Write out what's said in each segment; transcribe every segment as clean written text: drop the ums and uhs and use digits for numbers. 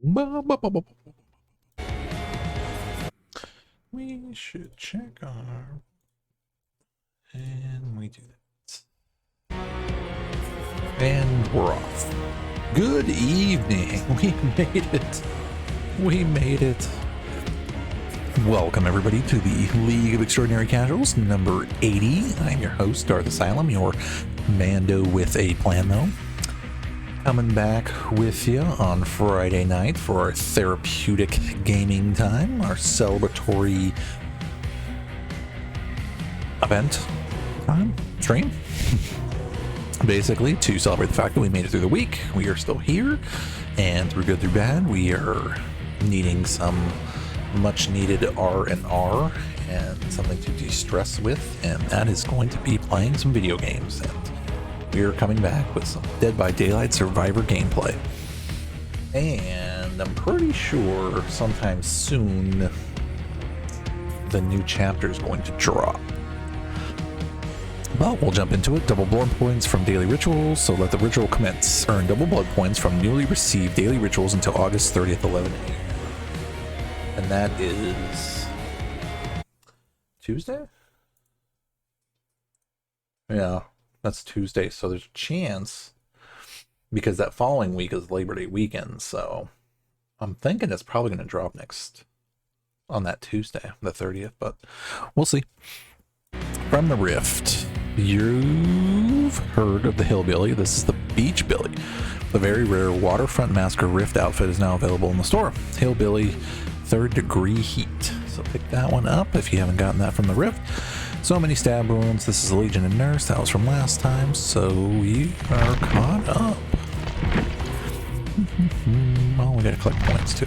We should check our... And we do that. And we're off. Good evening. We made it. We made it. Welcome everybody to the League of Extraordinary Casuals, number 80. I'm your host, Darth Asylum, your Mando with a plan though. Coming back with you on Friday night for our therapeutic gaming time, our celebratory event time, stream. Basically, to celebrate the fact that we made it through the week. We are still here, and through good, through bad, we are needing some much needed R&R and something to de-stress with, and that is going to be playing some video games. And we are coming back with some Dead by Daylight Survivor gameplay. And I'm pretty sure sometime soon the new chapter is going to drop. Well, we'll jump into it. Double blood points from daily rituals, so let the ritual commence. Earn double blood points from newly received daily rituals until August 30th, 11 a.m. And that is Tuesday? Yeah, that's Tuesday, so there's a chance, because that following week is Labor Day weekend, so I'm thinking it's probably going to drop next on that Tuesday, the 30th, but we'll see. From the Rift, you've heard of the Hillbilly. This is the Beach Billy. The very rare Waterfront Massacre Rift outfit is now available in the store. Hillbilly 3rd Degree Heat. So pick that one up if you haven't gotten that from the Rift. So many stab wounds. This is Legion and Nurse. That was from last time. So we are caught up. Well, we gotta collect points too.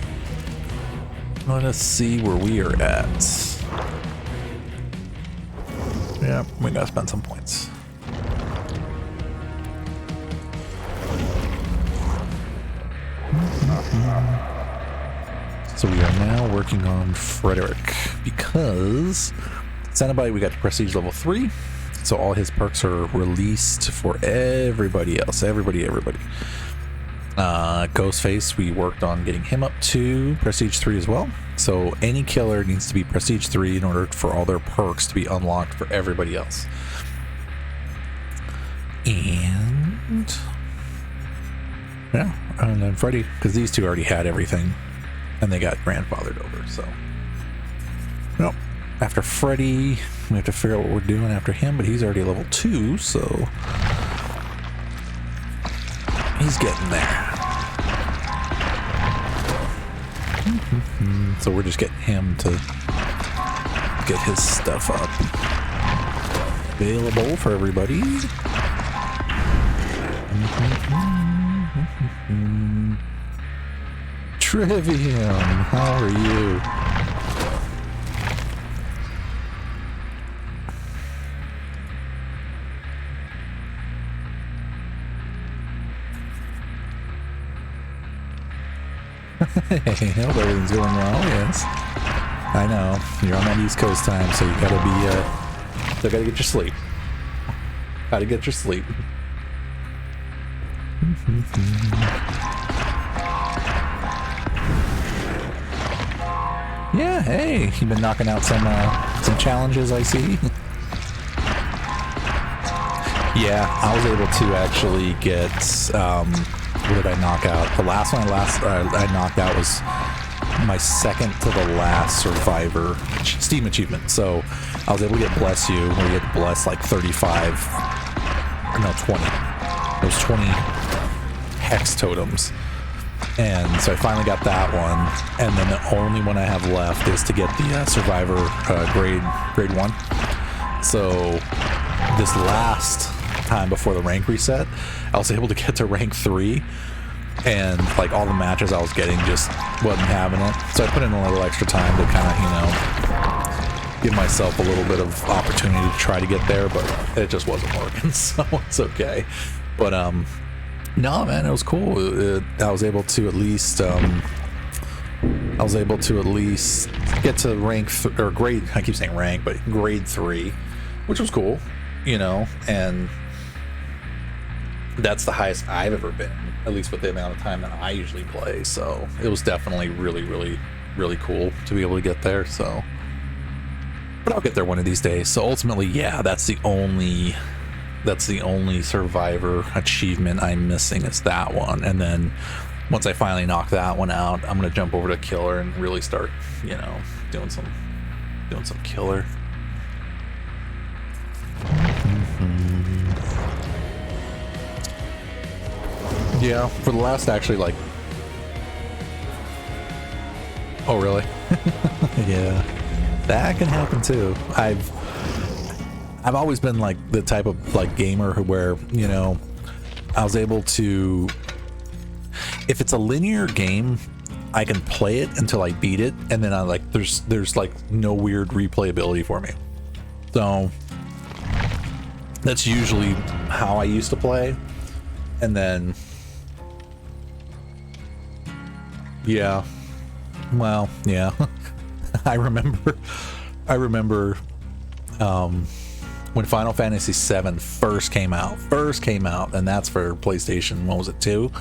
Let us see where we are at. Yeah, we gotta spend some points. So we are now working on Frederick, because Cenobite, we got to prestige level 3, so all his perks are released for everybody else. Everybody. Ghostface, we worked on getting him up to prestige 3 as well. So any killer needs to be prestige 3 in order for all their perks to be unlocked for everybody else. And yeah, and then Freddy, because these two already had everything and they got grandfathered over. So well, after Freddy, we have to figure out what we're doing after him, but he's already level 2, so he's getting there. So we're just getting him to get his stuff up available for everybody. Trivium, how are you? Hey, hope everything's going well. Yes, I know you're on that East Coast time, so you gotta be still gotta get your sleep. Gotta get your sleep. Yeah, hey, you've been knocking out some challenges, I see. Yeah, I was able to actually get what did I knock out? The last one I knocked out was my second to the last Survivor Steam achievement. So I was able to get Bless You, where you had to bless like 35, or no, 20. Those 20 hex totems. And so I finally got that one. And then the only one I have left is to get the Survivor grade 1. So this last time before the rank reset, I was able to get to rank 3, and like all the matches I was getting just wasn't having it. So I put in a little extra time to kind of, give myself a little bit of opportunity to try to get there, but it just wasn't working, so it's okay. But no, man, it was cool. I was able to at least get to rank or grade. I keep saying rank, but grade 3, which was cool, and that's the highest I've ever been, at least with the amount of time that I usually play. So it was definitely really, really, really cool to be able to get there. So, but I'll get there one of these days. So ultimately, yeah, that's the only Survivor achievement I'm missing is that one. And then once I finally knock that one out, I'm gonna jump over to Killer and really start, you know, doing some Killer. Yeah, for the last actually like. Oh really? Yeah, that can happen too. I've always been like the type of like gamer where, you know, I was able to, if it's a linear game, I can play it until I beat it, and then I like there's like no weird replayability for me. So that's usually how I used to play. And then yeah, well, yeah. I remember when Final Fantasy VII first came out, and that's for PlayStation, what was it, 2?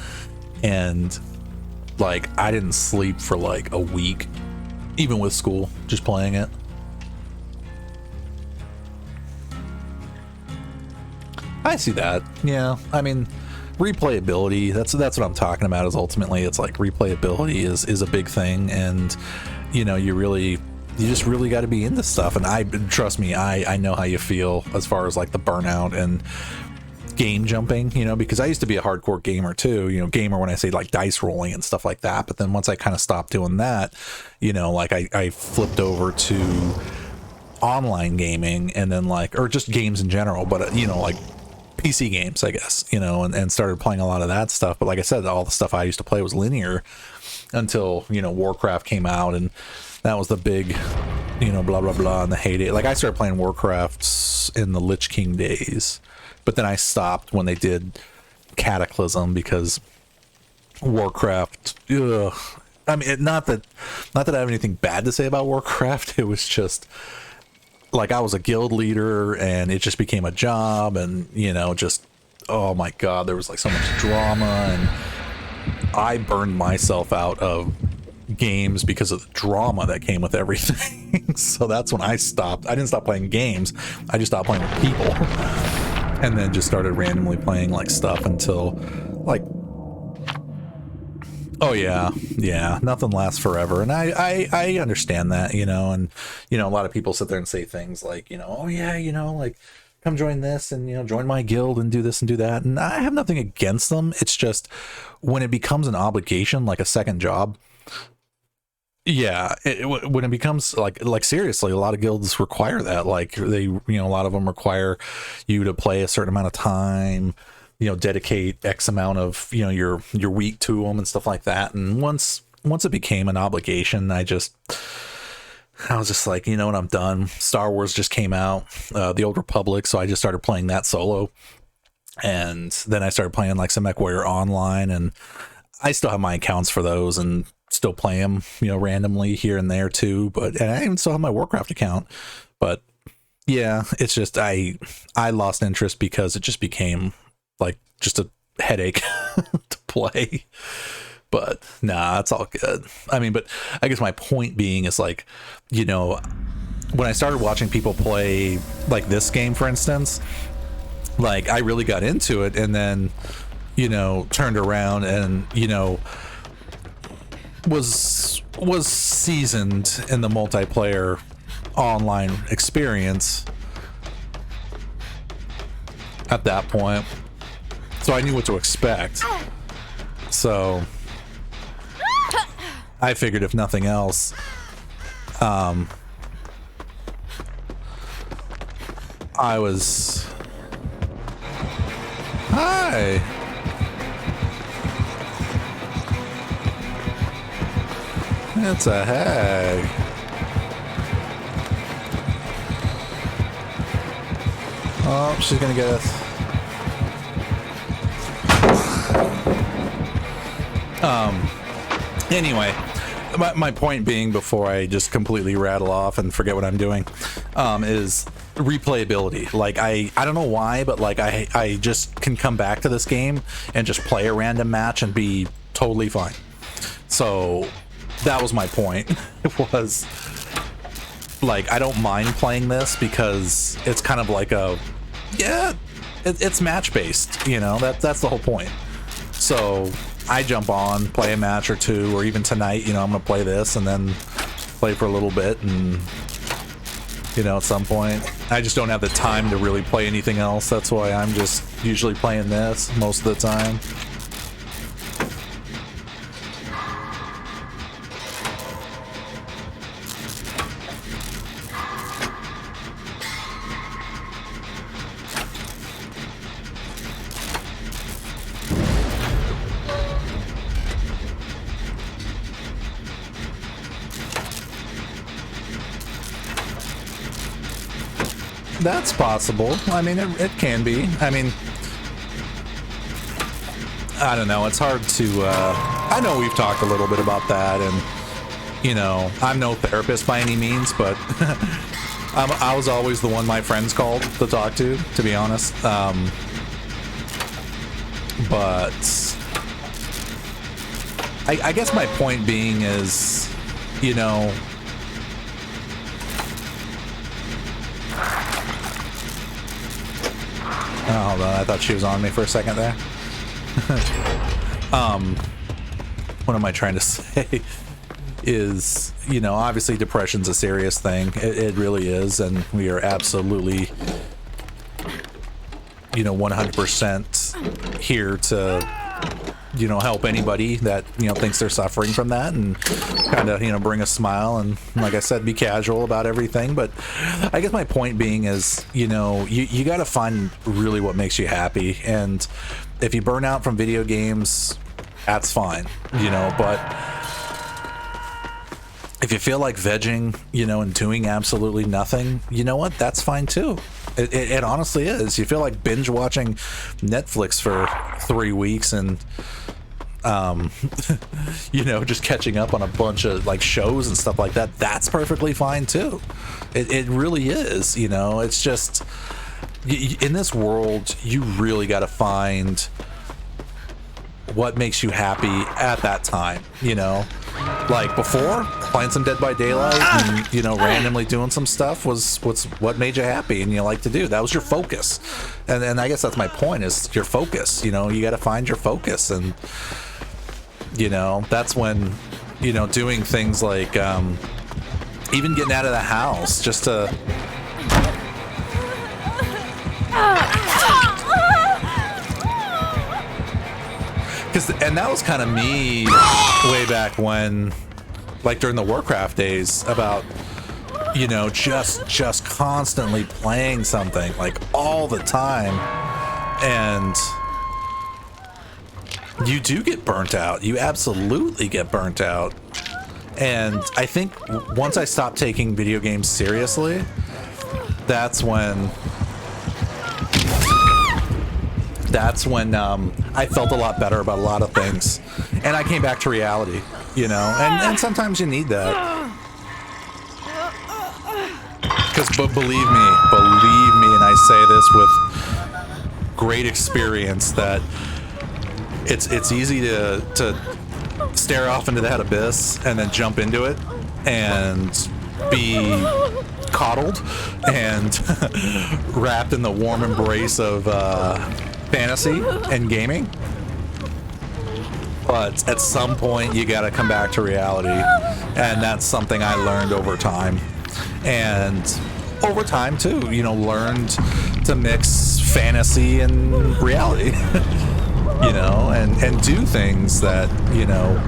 And like I didn't sleep for like a week, even with school, just playing it. I see that. Yeah, I mean, replayability, that's what I'm talking about, is ultimately it's like replayability is a big thing, and you know, you just really got to be into stuff. And trust me, I know how you feel as far as like the burnout and game jumping, you know, because I used to be a hardcore gamer too, you know, gamer when I say like dice rolling and stuff like that. But then once I kind of stopped doing that, you know, like I flipped over to online gaming, and then like, or just games in general, but you know, like PC games, I guess, you know, and started playing a lot of that stuff. But like I said, all the stuff I used to play was linear until, you know, Warcraft came out, and that was the big, you know, blah blah blah in the heyday. Like I started playing Warcraft in the Lich King days, but then I stopped when they did Cataclysm, because Warcraft, ugh. I mean, not that I have anything bad to say about Warcraft. It was just like I was a guild leader, and it just became a job, and you know, just, oh my god, there was like so much drama, and I burned myself out of games because of the drama that came with everything. So that's when I stopped. I didn't stop playing games, I just stopped playing with people, and then just started randomly playing like stuff until like, oh yeah, nothing lasts forever. And I understand that, you know, and you know, a lot of people sit there and say things like, you know, oh yeah, you know, like come join this, and you know, join my guild and do this and do that, and I have nothing against them. It's just when it becomes an obligation, like a second job, yeah, when it becomes like seriously, a lot of guilds require that. Like they, you know, a lot of them require you to play a certain amount of time, you know, dedicate X amount of, you know, your week to them and stuff like that. And once it became an obligation, I was just like, you know what, I'm done. Star Wars just came out, The Old Republic, so I just started playing that solo. And then I started playing like some MechWarrior Online, and I still have my accounts for those and still play them, you know, randomly here and there too. And I even still have my Warcraft account. But yeah, it's just I lost interest because it just became like just a headache to play. But nah, it's all good. I mean, but I guess my point being is like, you know, when I started watching people play like this game, for instance, like I really got into it, and then, you know, turned around and, you know, was seasoned in the multiplayer online experience at that point. So I knew what to expect. So I figured if nothing else, I was... Hi! It's a hag. Oh, she's gonna get us. Anyway, my point being, before I just completely rattle off and forget what I'm doing, is replayability. Like I don't know why, but like I just can come back to this game and just play a random match and be totally fine. So that was my point. It was like I don't mind playing this because it's kind of like a it's match based, you know. That's the whole point. So I jump on, play a match or two, or even tonight, you know, I'm gonna play this and then play for a little bit, and you know, at some point I just don't have the time to really play anything else. That's why I'm just usually playing this most of the time. That's possible. I mean, it can be. I mean, I don't know. It's hard to, I know we've talked a little bit about that, and, you know, I'm no therapist by any means, but I was always the one my friends called to talk to be honest. But I guess my point being is, you know, oh, hold on, I thought she was on me for a second there. What am I trying to say? Is, you know, obviously depression's a serious thing. It really is, and we are absolutely, you know, 100% here to, you know, help anybody that, you know, thinks they're suffering from that, and kind of, you know, bring a smile and, like I said, be casual about everything. But I guess my point being is, you know, you got to find really what makes you happy, and if you burn out from video games, that's fine, you know. But if you feel like vegging, you know, and doing absolutely nothing, you know what, that's fine too. It honestly is. You feel like binge watching Netflix for 3 weeks and you know, just catching up on a bunch of like shows and stuff like that, that's perfectly fine too. It really is, you know. It's just, in this world, you really got to find what makes you happy at that time, you know. Like before, playing some Dead by Daylight and, you know, randomly doing some stuff was what made you happy and you like to do. That was your focus. And I guess that's my point, is your focus. You know, you got to find your focus, and, you know, that's when, you know, doing things like even getting out of the house just to and that was kind of me way back when, like during the Warcraft days, about, you know, just constantly playing something like all the time, and you do get burnt out. You absolutely get burnt out. And I think once I stopped taking video games seriously, that's when I felt a lot better about a lot of things, and I came back to reality, you know. And sometimes you need that, because believe me, and I say this with great experience, that it's easy to stare off into that abyss and then jump into it and be coddled and wrapped in the warm embrace of fantasy and gaming. But at some point you got to come back to reality, and that's something I learned over time. And over time too, you know, learned to mix fantasy and reality. You know, and do things that, you know,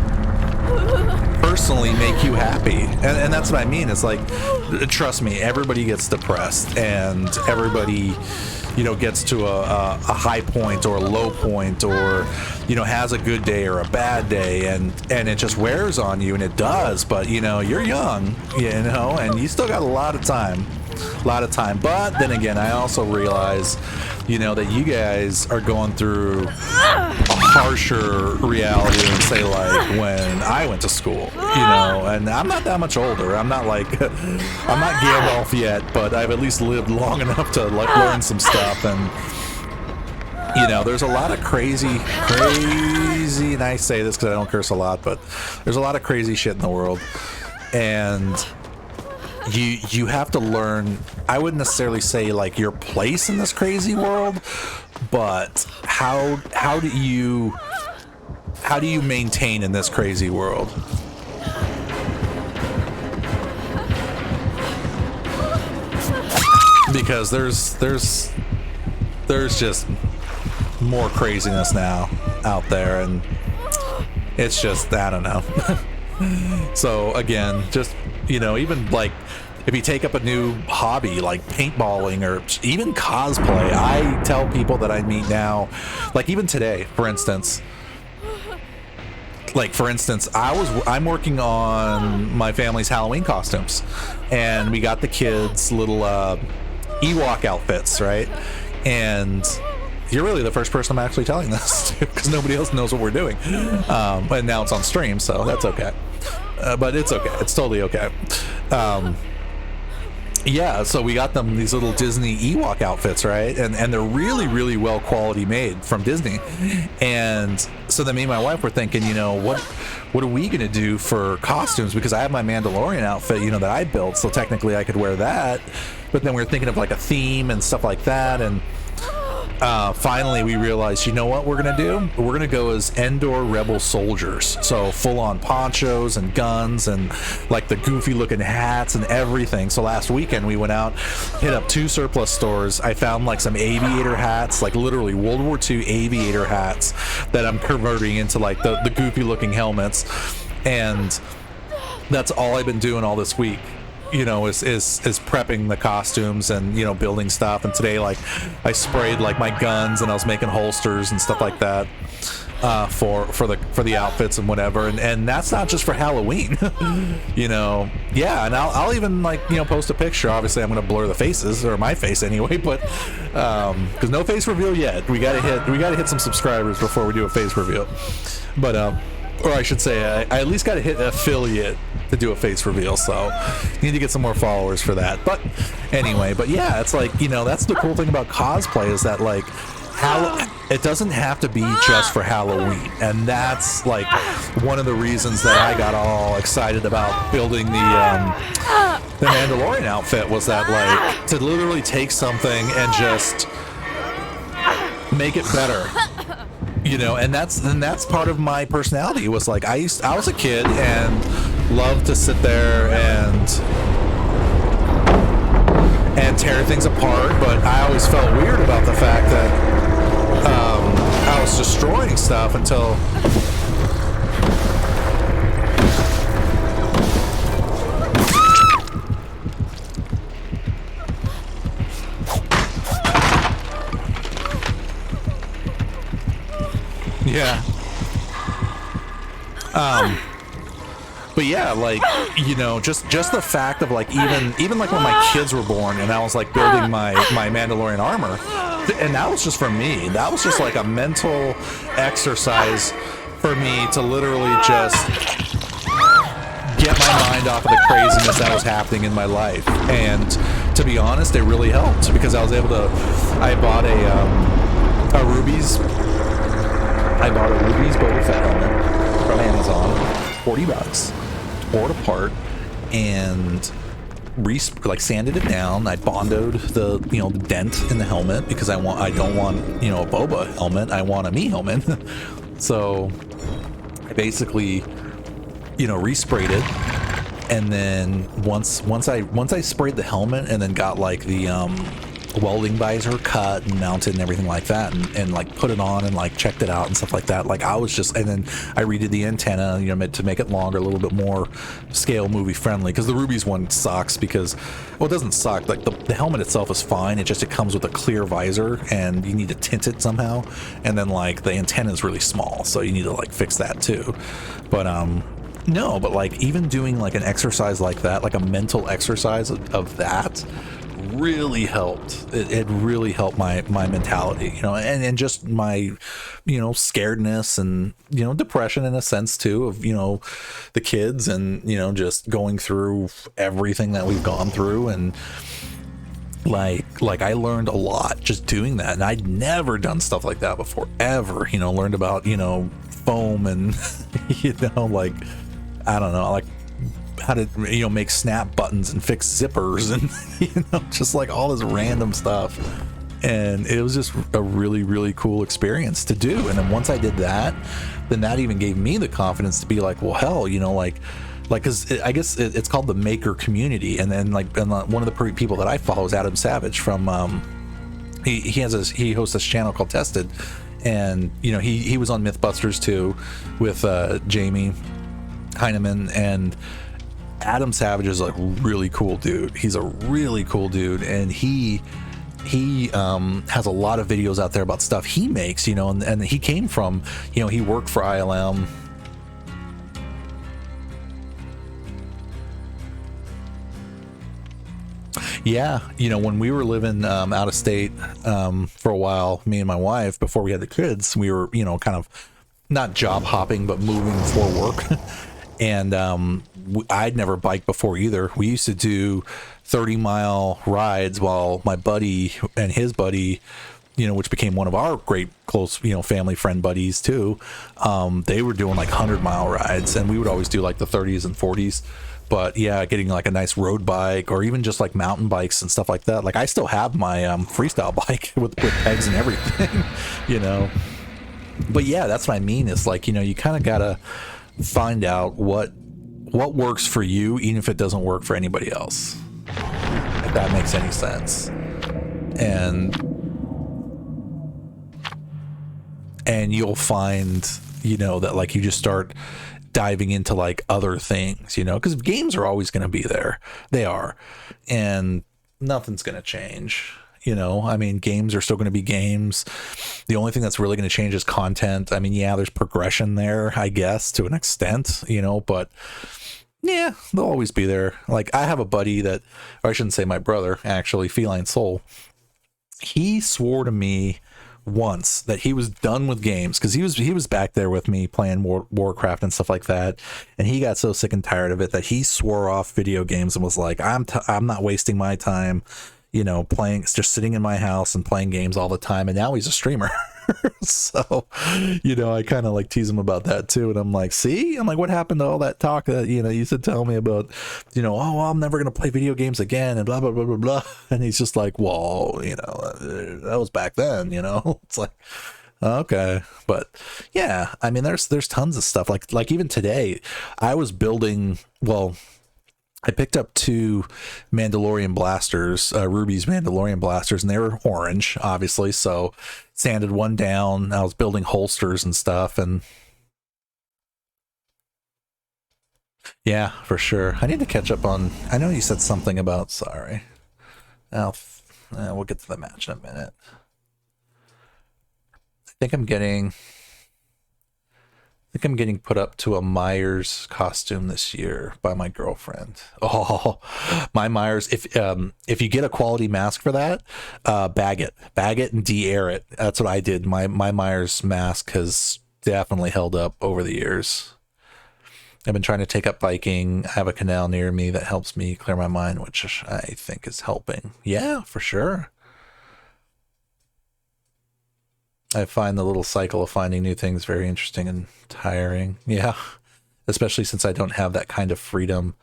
personally make you happy. And that's what I mean. It's like, trust me, everybody gets depressed, and everybody, you know, gets to a high point or a low point, or, you know, has a good day or a bad day, and it just wears on you, and it does. But, you know, you're young, you know, and you still got a lot of time. But then again, I also realize, you know, that you guys are going through a harsher reality than say like when I went to school, you know. And I'm not that much older. I'm not like I'm not Gandalf yet, but I've at least lived long enough to like learn some stuff. And you know, there's a lot of crazy, and I say this because I don't curse a lot, but there's a lot of crazy shit in the world, and you have to learn. I wouldn't necessarily say like your place in this crazy world, but how do you maintain in this crazy world? Because there's just more craziness now out there, and it's just, I don't know. So again, just, you know, even like if you take up a new hobby like paintballing or even cosplay, I tell people that I meet now, like even today, for instance, I'm working on my family's Halloween costumes, and we got the kids little Ewok outfits, right? And you're really the first person I'm actually telling this to, because nobody else knows what we're doing. And now it's on stream, so that's okay. But it's okay. It's totally okay. Yeah, so we got them these little Disney Ewok outfits, right? And they're really, really well quality made from Disney. And so then me and my wife were thinking, you know, what are we gonna do for costumes? Because I have my Mandalorian outfit, you know, that I built, so technically I could wear that. But then we were thinking of like a theme and stuff like that, and finally we realized, you know what we're gonna do? We're gonna go as Endor Rebel soldiers, so full-on ponchos and guns and like the goofy looking hats and everything. So last weekend we went out, hit up 2 surplus stores. I found like some aviator hats, like literally World War II aviator hats that I'm converting into like the goofy looking helmets, and that's all I've been doing all this week, you know, is prepping the costumes and, you know, building stuff. And today, like, I sprayed like my guns and I was making holsters and stuff like that for the outfits and whatever. And that's not just for Halloween, you know. Yeah, and I'll even like, you know, post a picture. Obviously I'm gonna blur the faces, or my face anyway, but because no face reveal yet. We gotta hit some subscribers before we do a face reveal. But or I should say, I at least got to hit affiliate to do a face reveal, so need to get some more followers for that. But anyway, but yeah, it's like, you know, that's the cool thing about cosplay, is that like it doesn't have to be just for Halloween, and that's like one of the reasons that I got all excited about building the Mandalorian outfit, was that like to literally take something and just make it better. You know, and that's part of my personality, was like I was a kid and loved to sit there and tear things apart, but I always felt weird about the fact that I was destroying stuff until yeah. But yeah, like, you know, just the fact of like even like when my kids were born and I was like building my Mandalorian armor, and that was just for me. That was just like a mental exercise for me to literally just get my mind off of the craziness that was happening in my life. And to be honest, it really helped, because I was able to, I bought a Ruby's Boba Fett helmet from Amazon, $40, tore it apart and sanded it down. I bondoed the, you know, the dent in the helmet, because I don't want, you know, a Boba helmet. I want a me helmet. So I basically, you know, resprayed it, and then once I sprayed the helmet and then got like the welding visor cut and mounted and everything like that, and like put it on and like checked it out and stuff like that, like I was just, and then I redid the antenna, you know, to make it longer, a little bit more scale movie friendly, because the Ruby's one sucks because, well, it doesn't suck, like the helmet itself is fine, it comes with a clear visor and you need to tint it somehow, and then like the antenna is really small, so you need to like fix that too. But no, but like even doing like an exercise like that, like a mental exercise of that, really helped. It really helped my mentality, you know, and just my, you know, scaredness and, you know, depression in a sense too of, you know, the kids and, you know, just going through everything that we've gone through. And like I learned a lot just doing that, and I'd never done stuff like that before ever, you know. Learned about, you know, foam and you know, like, I don't know, like how to, you know, make snap buttons and fix zippers and you know, just like all this random stuff. And it was just a really, really cool experience to do. And then once I did that, then that even gave me the confidence to be like, well, hell, you know, like because I guess it's called the maker community. And then like, and one of the people that I follow is Adam Savage from he hosts this channel called Tested, and you know, he was on Mythbusters too with Jamie Heineman. And Adam Savage is like really cool dude. He's a really cool dude, and he has a lot of videos out there about stuff he makes, you know, and he came from, you know, he worked for ILM. Yeah, you know, when we were living out of state for a while, me and my wife, before we had the kids, we were, you know, kind of not job hopping, but moving for work. And I'd never biked before either. We used to do 30-mile rides while my buddy and his buddy, you know, which became one of our great close, you know, family friend buddies too. They were doing like 100-mile rides, and we would always do like the 30s and 40s. But yeah, getting like a nice road bike or even just like mountain bikes and stuff like that. Like I still have my freestyle bike with pegs and everything, you know. But yeah, that's what I mean. It's like, you know, you kind of gotta find out what works for you, even if it doesn't work for anybody else, if that makes any sense. And you'll find, you know, that like you just start diving into like other things, you know, because games are always going to be there. They are, and nothing's going to change, you know. I mean, games are still going to be games. The only thing that's really going to change is content. I mean, yeah, there's progression there, I guess, to an extent, you know, but yeah, they'll always be there. Like I have a buddy that, or I shouldn't say my brother, actually, Feline Soul. He swore to me once that he was done with games, because he was back there with me playing Warcraft and stuff like that, and he got so sick and tired of it that he swore off video games and was like, I'm not wasting my time, you know, playing, just sitting in my house and playing games all the time. And now he's a streamer. So, you know, I kind of like tease him about that too. And I'm like, see, I'm like, what happened to all that talk that, you know, you used to tell me about, you know, oh, well, I'm never going to play video games again and blah, blah, blah, blah, blah. And he's just like, well, you know, that was back then, you know. It's like, okay. But yeah, I mean, there's tons of stuff like even today I was building, well, I picked up 2 Mandalorian blasters, Ruby's Mandalorian blasters, and they were orange, obviously. So sanded one down. I was building holsters and stuff, and yeah, for sure. I need to catch up on. I know you said something about. Sorry, we'll get to the match in a minute. I think I'm getting put up to a Myers costume this year by my girlfriend. Oh, my Myers. If you get a quality mask for that, bag it and de-air it. That's what I did. My Myers mask has definitely held up over the years. I've been trying to take up biking. I have a canal near me that helps me clear my mind, which I think is helping. Yeah, for sure. I find the little cycle of finding new things very interesting and tiring. Yeah, especially since I don't have that kind of freedom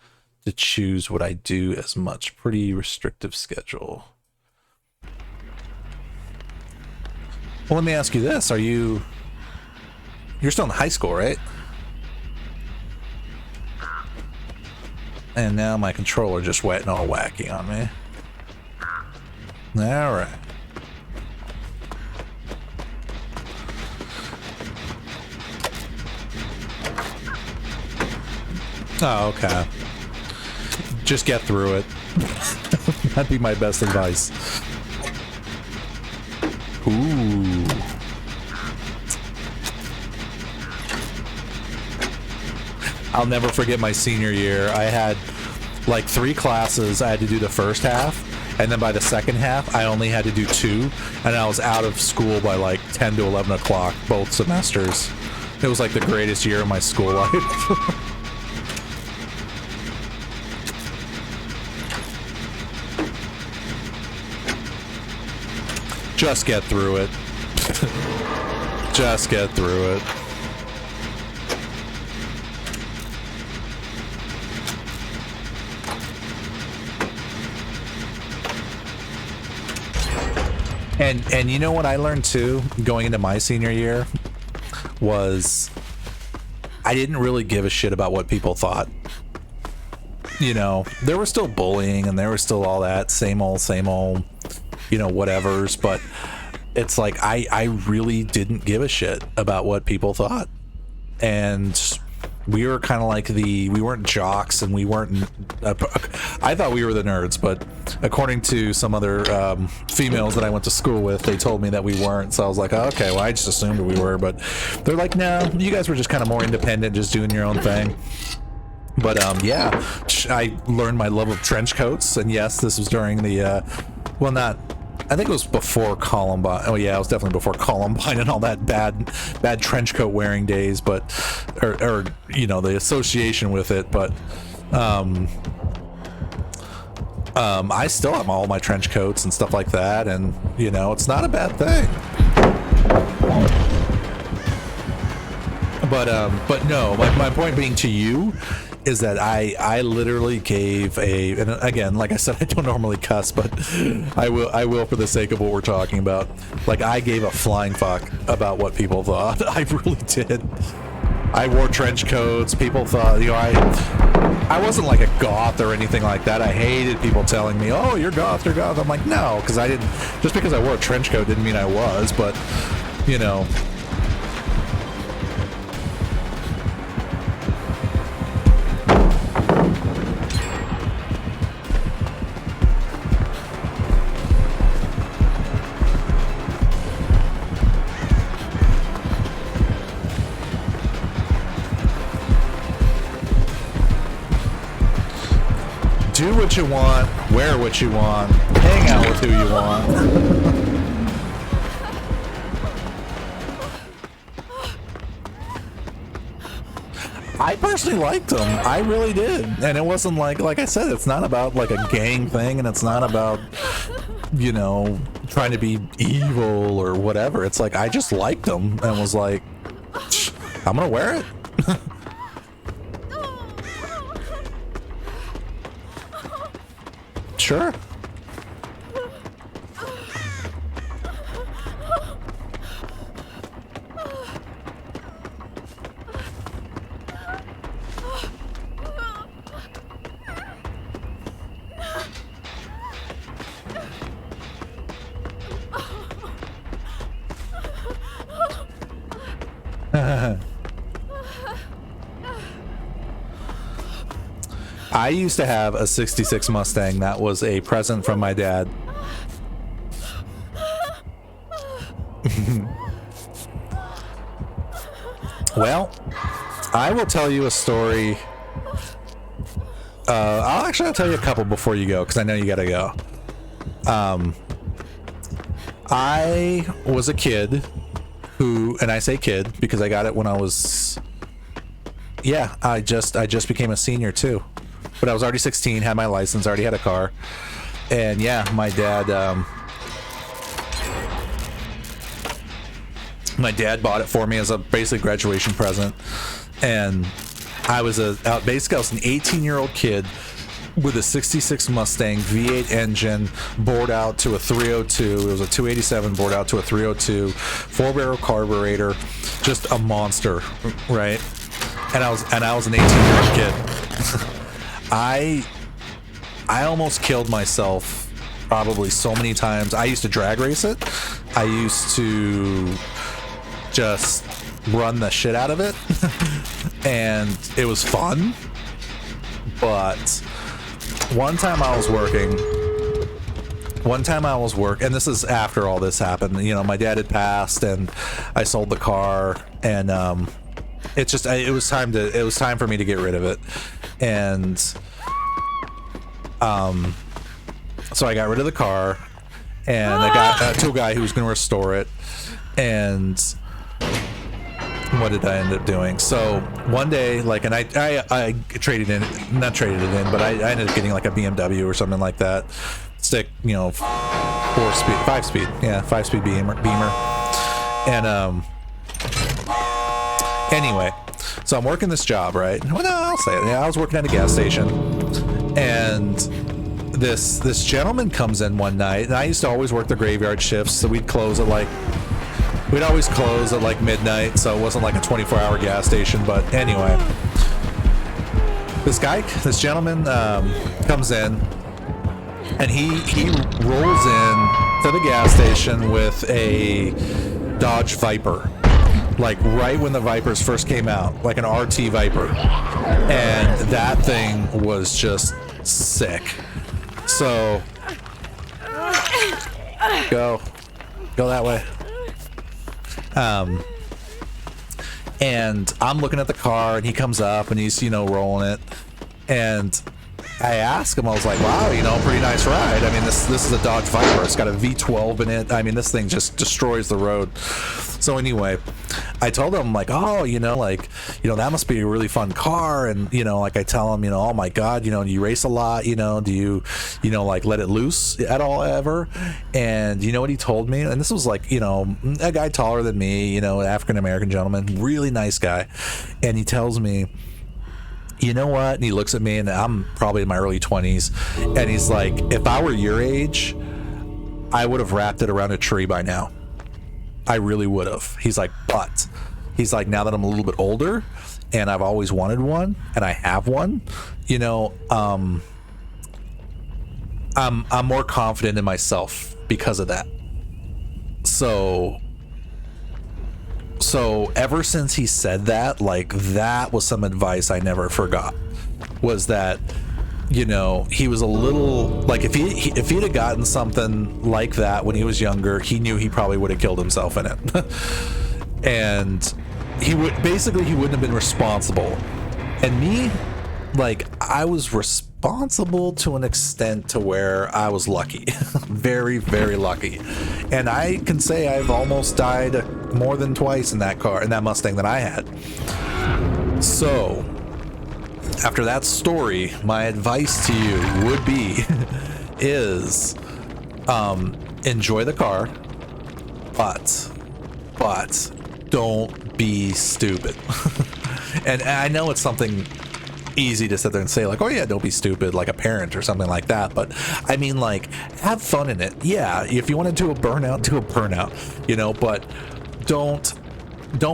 to choose what I do as much. Pretty restrictive schedule. Well, let me ask you this. You're still in high school, right? And now my controller just went all wacky on me. All right. Oh, okay. Just get through it. That'd be my best advice. Ooh. I'll never forget my senior year. I had like 3 classes I had to do the first half, And then by the second half, I only had to do 2, and I was out of school by like 10 to 11 o'clock, both semesters. It was like the greatest year of my school life. Just get through it. Just get through it. And you know what I learned too, going into my senior year, was I didn't really give a shit about what people thought. You know, there was still bullying and there was still all that same old, you know, whatevers, but it's like I really didn't give a shit about what people thought. And we were kind of like we weren't jocks and we weren't, I thought we were the nerds, but according to some other females that I went to school with, they told me that we weren't. So I was like, oh, okay, well, I just assumed we were, but they're like, no, you guys were just kind of more independent, just doing your own thing. But yeah, I learned my love of trench coats, and yes, this was during the, well, not, I think it was before Columbine. Oh yeah, it was definitely before Columbine and all that bad trench coat wearing days, but, or you know, the association with it. But I still have all my trench coats and stuff like that, and you know, it's not a bad thing. But no, my point being to you is that I literally gave and again, like I said, I don't normally cuss, but I will for the sake of what we're talking about. Like, I gave a flying fuck about what people thought. I really did. I wore trench coats. People thought, you know, I wasn't like a goth or anything like that. I hated people telling me, oh, you're goth, you're goth. I'm like, no, because I didn't, just because I wore a trench coat didn't mean I was, but you know. Do what you want, wear what you want, hang out with who you want. I personally liked them. I really did. And it wasn't like I said, it's not about like a gang thing, and it's not about, you know, trying to be evil or whatever. It's like, I just liked them and was like, I'm gonna wear it. Sure. I used to have a 66 Mustang that was a present from my dad. Well, I will tell you a story. I'll tell you a couple before you go, because I know you gotta go. I was a kid who, and I say kid because I got it when I was, yeah, I just became a senior too. But I was already 16, had my license, already had a car. And yeah, my dad bought it for me as a basic graduation present. And I was basically I was an 18-year-old kid with a 66 Mustang V8 engine, bored out to a 302. It was a 287 bored out to a 302, 4-barrel carburetor, just a monster, right? And I was an 18-year-old kid. I almost killed myself probably so many times. I used to drag race it. I used to just run the shit out of it. And it was fun. But one time I was working, and this is after all this happened. You know, my dad had passed and I sold the car, and it was time for me to get rid of it. And So I got rid of the car, and I got to a guy who was going to restore it. And what did I end up doing? So one day, like, and I traded in, not traded it in, but I ended up getting like a BMW or something like that. Stick, you know, 5-speed Beamer. And anyway, so I'm working this job, right? Well, no, I'll say it. Yeah, I was working at a gas station, and this gentleman comes in one night, and I used to always work the graveyard shifts, so we'd always close at like midnight, so it wasn't like a 24-hour gas station. But anyway, this gentleman comes in, and he rolls in to the gas station with a Dodge Viper, like right when the Vipers first came out, like an RT Viper, and that thing was just sick. So go that way. And I'm looking at the car, and he comes up, and he's, you know, rolling it, and I asked him, I was like, wow, you know, pretty nice ride. I mean, this is a Dodge Viper. It's got a V12 in it. I mean, this thing just destroys the road. So anyway, I told him, like, oh, you know, like, you know, that must be a really fun car. And, you know, like, I tell him, you know, oh my God, you know, you race a lot, you know, do you know, like, let it loose at all ever? And you know what he told me? And this was like, you know, a guy taller than me, you know, African-American gentleman, really nice guy. And he tells me, you know what? And he looks at me, and I'm probably in my early 20s, and he's like, if I were your age, I would have wrapped it around a tree by now. I really would have. He's like, but he's like, now that I'm a little bit older and I've always wanted one and I have one, you know, I'm more confident in myself because of that. So ever since he said that, like, that was some advice I never forgot, was that, you know, he was a little like, if he'd have gotten something like that when he was younger, he knew he probably would have killed himself in it. And he wouldn't have been responsible. And me, like, I was responsible to an extent to where I was lucky. Very, very lucky. And I can say I've almost died more than twice in that car, in that Mustang that I had. So after that story, my advice to you would be is enjoy the car, but don't be stupid. And I know it's something easy to sit there and say, like, oh yeah, don't be stupid, like a parent or something like that, but I mean, like, have fun in it. Yeah, if you want to do a burnout, you know, but don't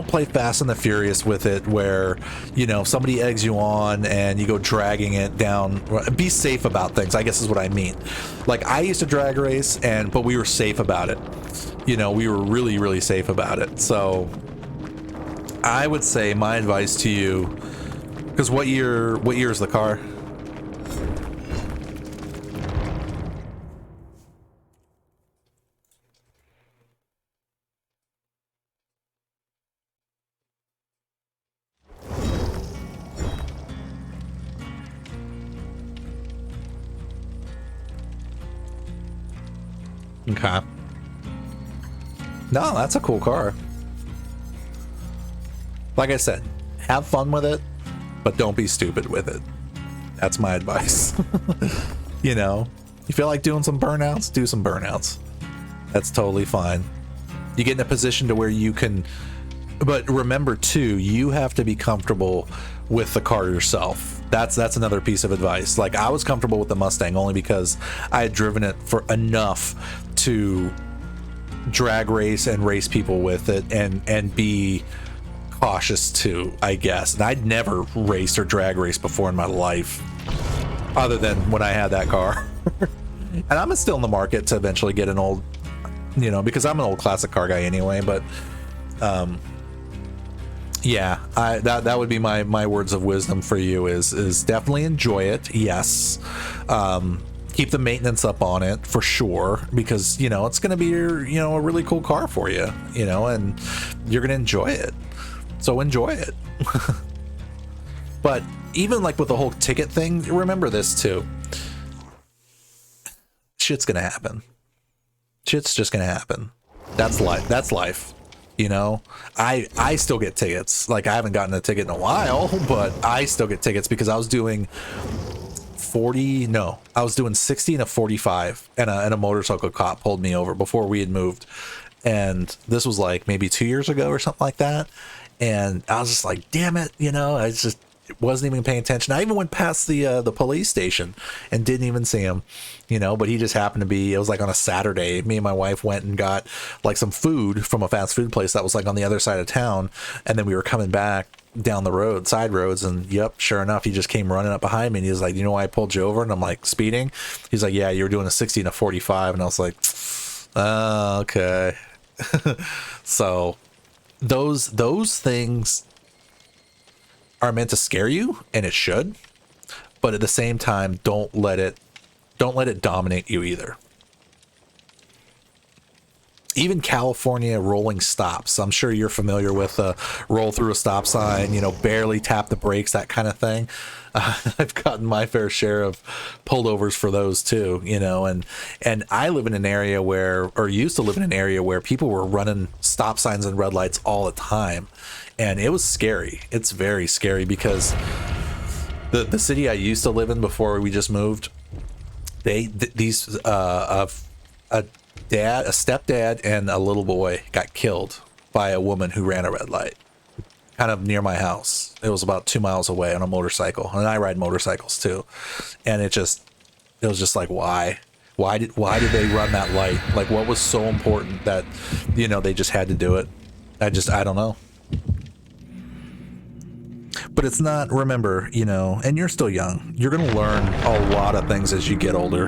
play Fast and the Furious with it, where, you know, somebody eggs you on and you go dragging it down. Be safe about things, I guess is what I mean. Like, I used to drag race, but we were safe about it. You know, we were really, really safe about it. So I would say my advice to you, because what year is the car? Okay. No, that's a cool car. Like I said, have fun with it, but don't be stupid with it. That's my advice. You know, you feel like doing some burnouts, do some burnouts. That's totally fine. You get in a position to where you can, but remember too, you have to be comfortable with the car yourself. That's another piece of advice. Like, I was comfortable with the Mustang only because I had driven it for enough to drag race and race people with it, and be cautious too, I guess. And I'd never raced or drag raced before in my life, other than when I had that car. And I'm still in the market to eventually get an old, you know, because I'm an old classic car guy anyway. But yeah, that would be my words of wisdom for you is definitely enjoy it. Yes. Keep the maintenance up on it for sure, because, you know, it's going to be a really cool car for you, you know, and you're going to enjoy it. So enjoy it. But even like with the whole ticket thing, remember this too. shit's gonna happen. Shit's just gonna happen. That's life. That's life. You know, I still get tickets. Like, I haven't gotten a ticket in a while, but I still get tickets because I was doing 40. No, I was doing 60 and a 45, and a motorcycle cop pulled me over before we had moved. And this was like maybe 2 years ago or something like that. And I was just like, damn it, you know, I just wasn't even paying attention. I even went past the police station and didn't even see him, you know, but he just happened to be, it was like on a Saturday. Me and my wife went and got like some food from a fast food place that was like on the other side of town. And then we were coming back down the road, side roads, and yep, sure enough, he just came running up behind me and he was like, you know why I pulled you over? And I'm like, speeding? He's like, yeah, you were doing a 60 and a 45. And I was like, oh, okay. So those things are meant to scare you, and it should, but at the same time, don't let it dominate you either. Even California rolling stops, I'm sure you're familiar with roll through a stop sign, you know, barely tap the brakes, that kind of thing. I've gotten my fair share of pulled-overs for those too, you know, and I live in an area where, or used to live in an area where people were running stop signs and red lights all the time. And it was scary. It's very scary because the city I used to live in before we just moved, a stepdad and a little boy got killed by a woman who ran a red light kind of near my house. It was about 2 miles away on a motorcycle, and I ride motorcycles too. And it was just like, why did they run that light? Like, what was so important that, you know, they just had to do it? I don't know. But it's not, remember, you know, and you're still young. You're going to learn a lot of things as you get older.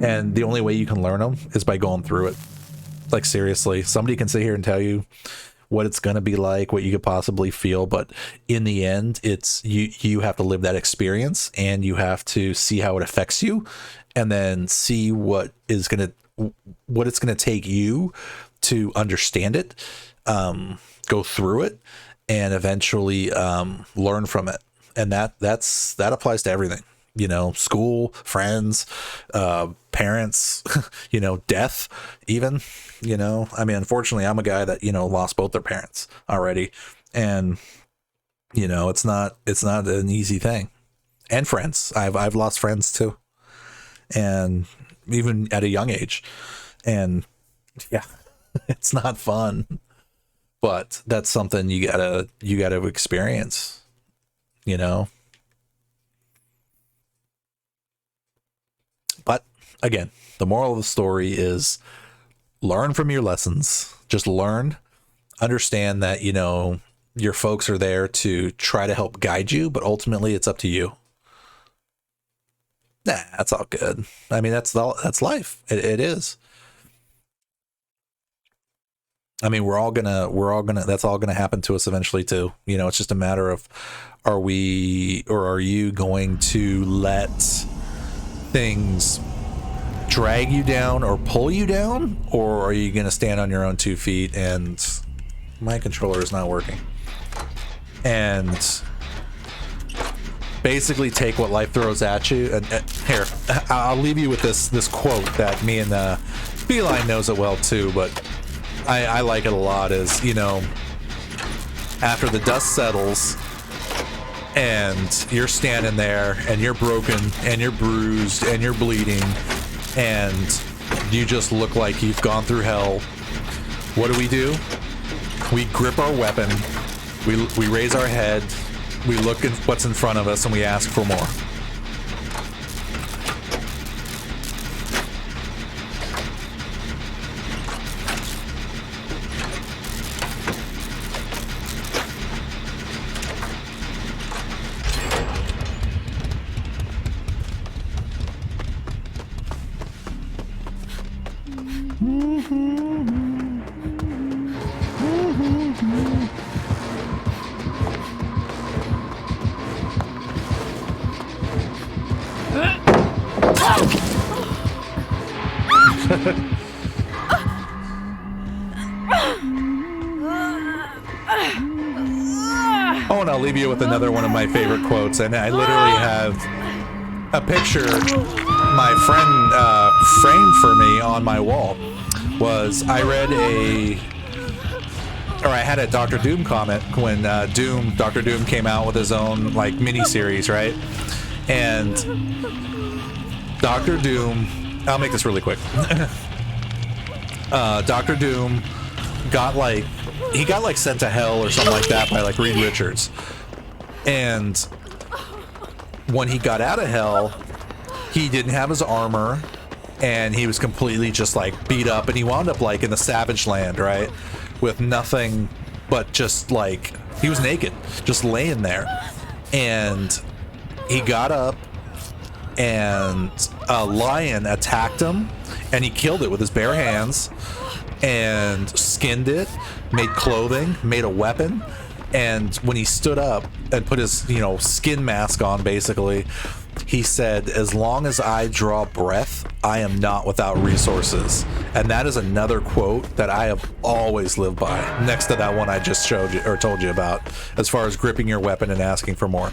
And the only way you can learn them is by going through it. Like, seriously, somebody can sit here and tell you what it's going to be like, what you could possibly feel. But in the end, it's you have to live that experience, and you have to see how it affects you, and then see what it's going to take you to understand it, go through it, and eventually learn from it. And that applies to everything, you know, school, friends, parents, you know, death even, you know. I mean, unfortunately, I'm a guy that, you know, lost both their parents already, and, you know, it's not an easy thing. And friends, I've lost friends too, and even at a young age, and yeah, it's not fun. But that's something you gotta experience, you know. But again, the moral of the story is learn from your lessons. Just learn, understand that, you know, your folks are there to try to help guide you, but ultimately it's up to you. Nah, that's all good. I mean, that's life. It is. I mean, we're all gonna, that's all gonna happen to us eventually too. You know, it's just a matter of, are you going to let things drag you down or pull you down, or are you gonna stand on your own 2 feet? And my controller is not working. And basically take what life throws at you. And here, I'll leave you with this quote that me and Feline knows it well too, but I like it a lot. Is, you know, after the dust settles and you're standing there and you're broken and you're bruised and you're bleeding and you just look like you've gone through hell, what do? We grip our weapon, we raise our head, we look at what's in front of us, and we ask for more. Oh, and I'll leave you with another one of my favorite quotes, and I literally have a picture my friend framed for me on my wall was I had a Doctor Doom comic when Doctor Doom came out with his own like mini-series, right? And Doctor Doom, I'll make this really quick. Doctor Doom got like sent to hell or something like that by like Reed Richards. And when he got out of hell, he didn't have his armor and he was completely just like beat up, and he wound up like in the Savage Land, right? With nothing but just like, he was naked, just laying there. And he got up and a lion attacked him and he killed it with his bare hands and skinned it, made clothing, made a weapon. And when he stood up and put his, skin mask on, basically, he said, "As long as I draw breath, I am not without resources." And that is another quote that I have always lived by, next to that one I just showed you or told you about, as far as gripping your weapon and asking for more,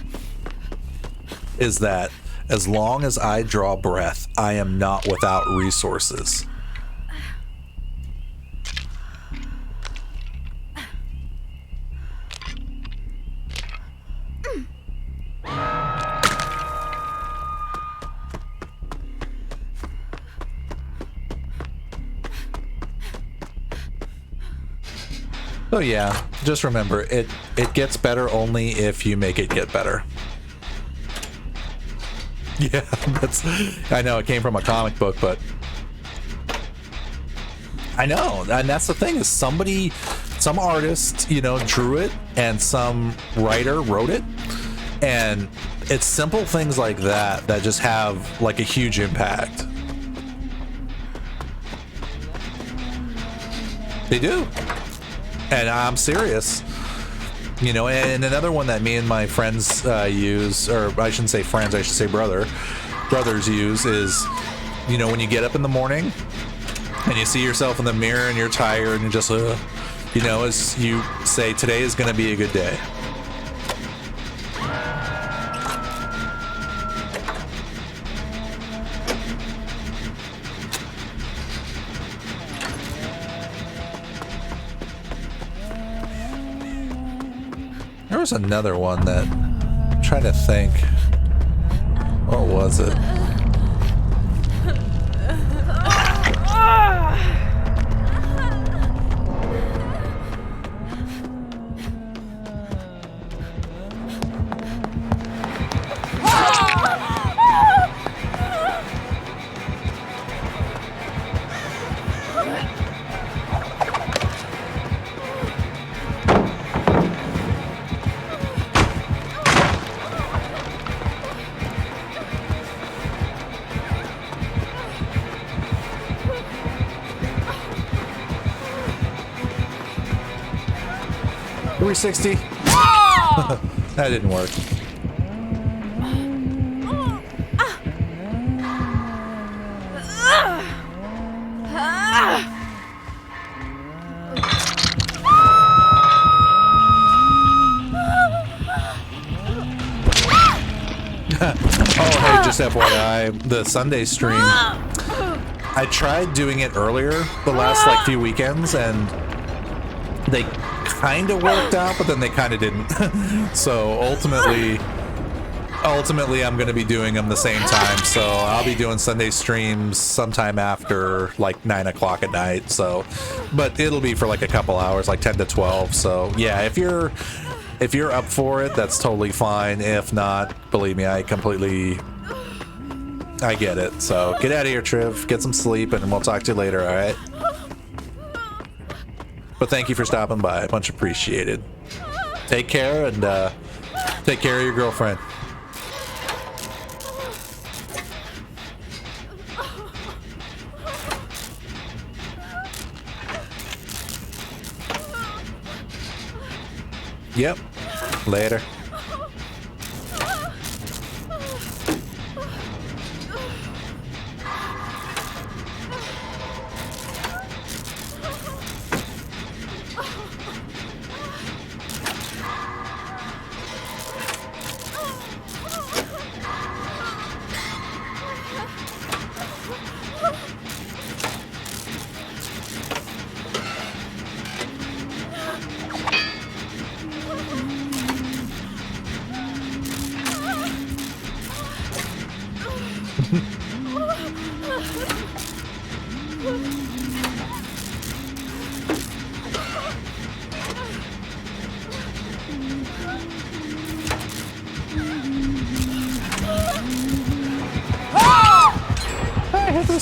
is that as long as I draw breath, I am not without resources. So yeah, just remember, it gets better only if you make it get better. Yeah, I know it came from a comic book, but I know, and that's the thing, is some artist, drew it, and some writer wrote it, and it's simple things like that that just have like a huge impact. They do. And I'm serious, and another one that me and my friends use, or I shouldn't say friends, I should say brothers use, is, when you get up in the morning and you see yourself in the mirror and you're tired and you're just, as you say, today is going to be a good day. There was another one that I'm trying to think. What was it? .360. That didn't work. Oh, hey, just FYI, the Sunday stream, I tried doing it earlier the last like few weekends, and they kind of worked out, but then they kind of didn't. So ultimately I'm going to be doing them the same time. So I'll be doing Sunday streams sometime after like 9 o'clock at night. So, but it'll be for like a couple hours, like 10 to 12. So yeah, if you're up for it, that's totally fine. If not, believe me, I get it. So get out of here, Triv, get some sleep, and we'll talk to you later. All right. But thank you for stopping by. Much appreciated. Take care, and take care of your girlfriend. Yep. Later.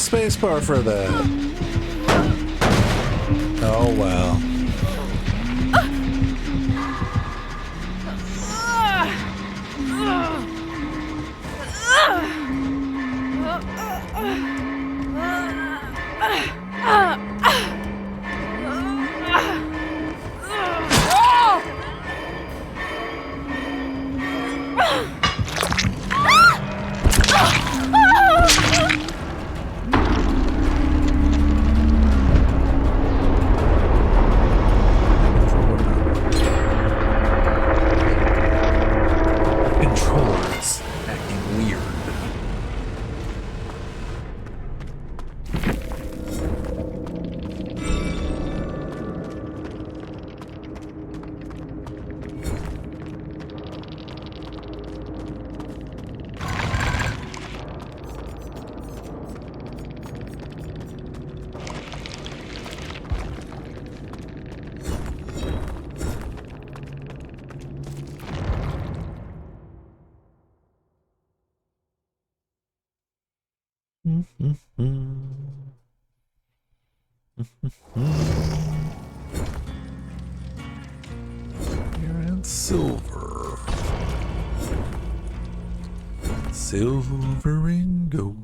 spacebar for that. Oh, well. Controllers acting weird. Here in silver. Silver and gold.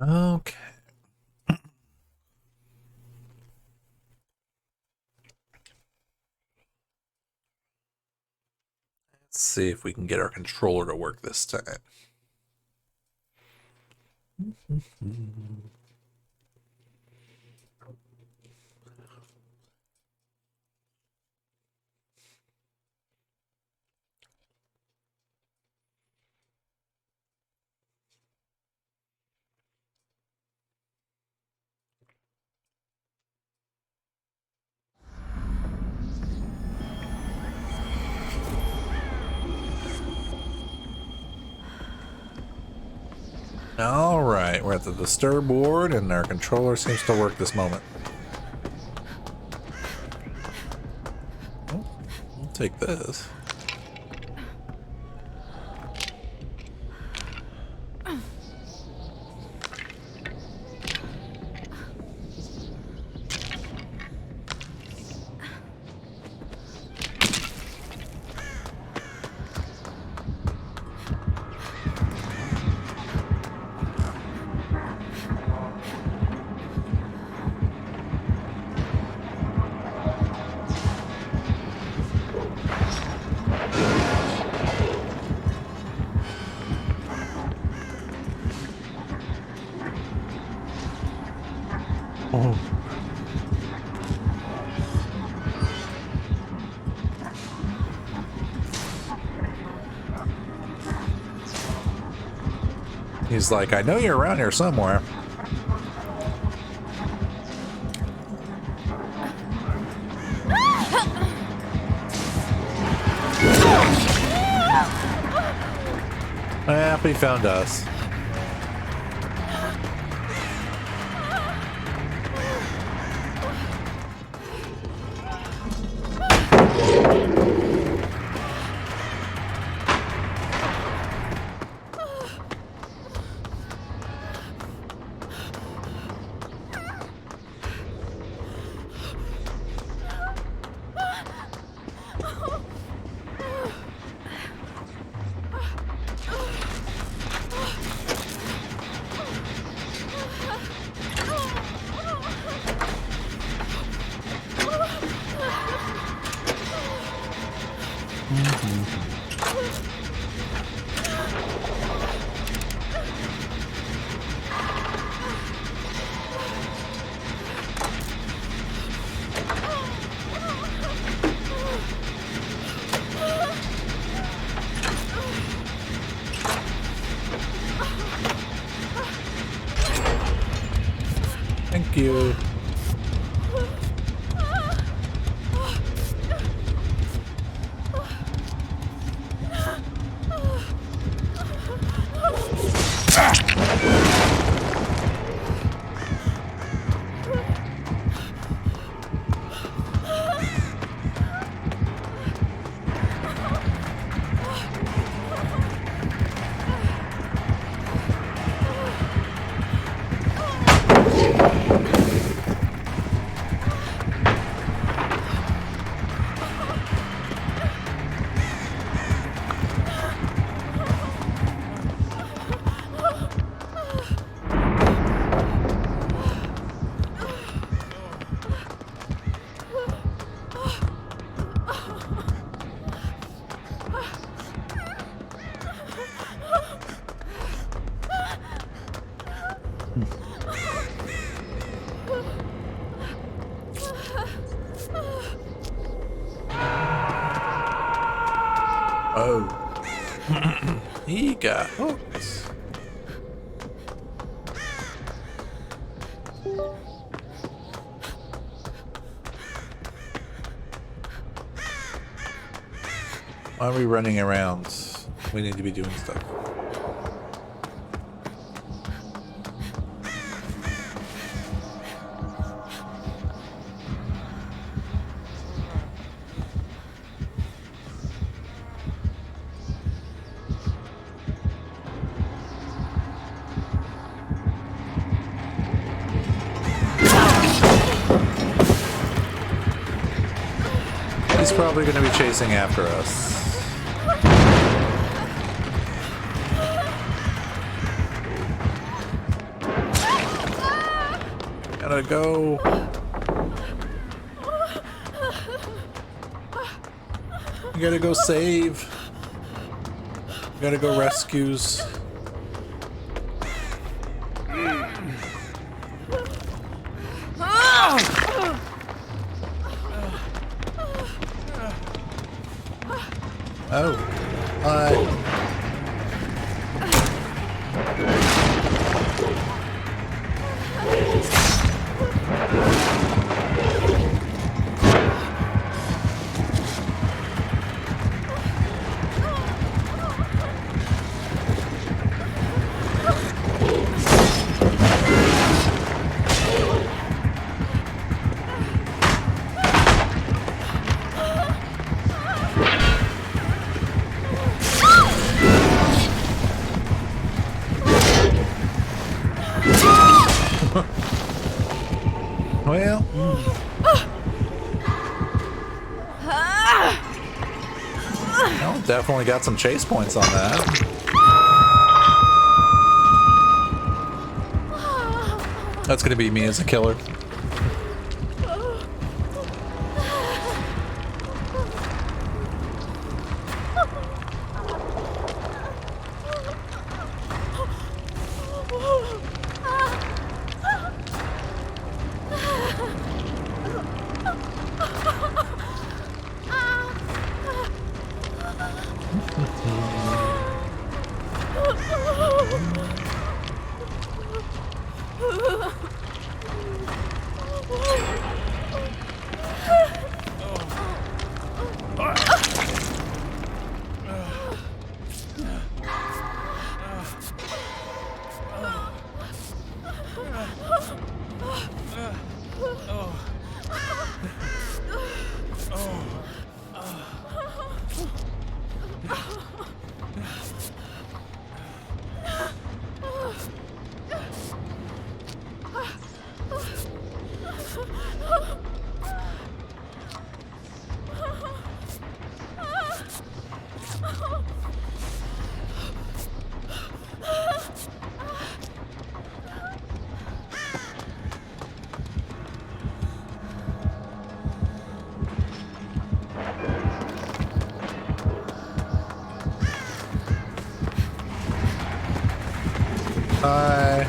Okay. Let's see if we can get our controller to work this time. All right, we're at the disturb board, and our controller seems to work this moment. Oh, we'll take this. Oh. He's like, I know you're around here somewhere. He found us. Thank you. Oh. He got hooked. Why are we running around? We need to be doing stuff. He's probably going to be chasing after us. Gotta go. You gotta go save. You gotta go rescues. Oh, hi. Well, well, definitely got some chase points on that. That's gonna be me as a killer. Bye.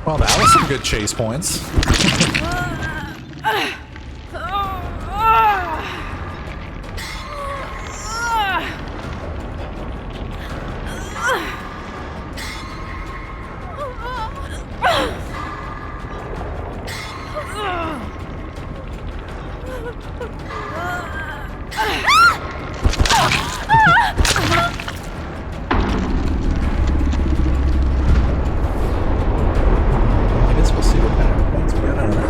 Well, that was some good chase points. I guess we'll see what kind of points we get out of that.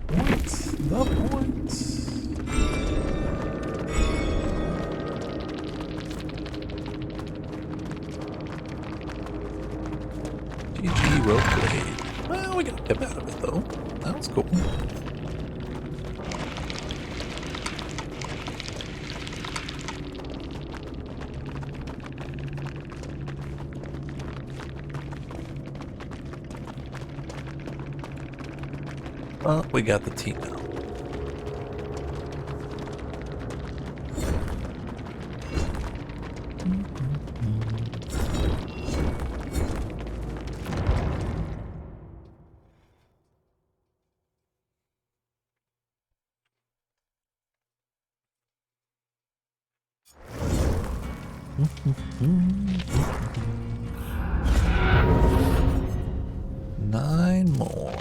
Points. The points. GG, well played. Well, we got a pip out of it though. That was cool. Well, we got the team now. Nine more.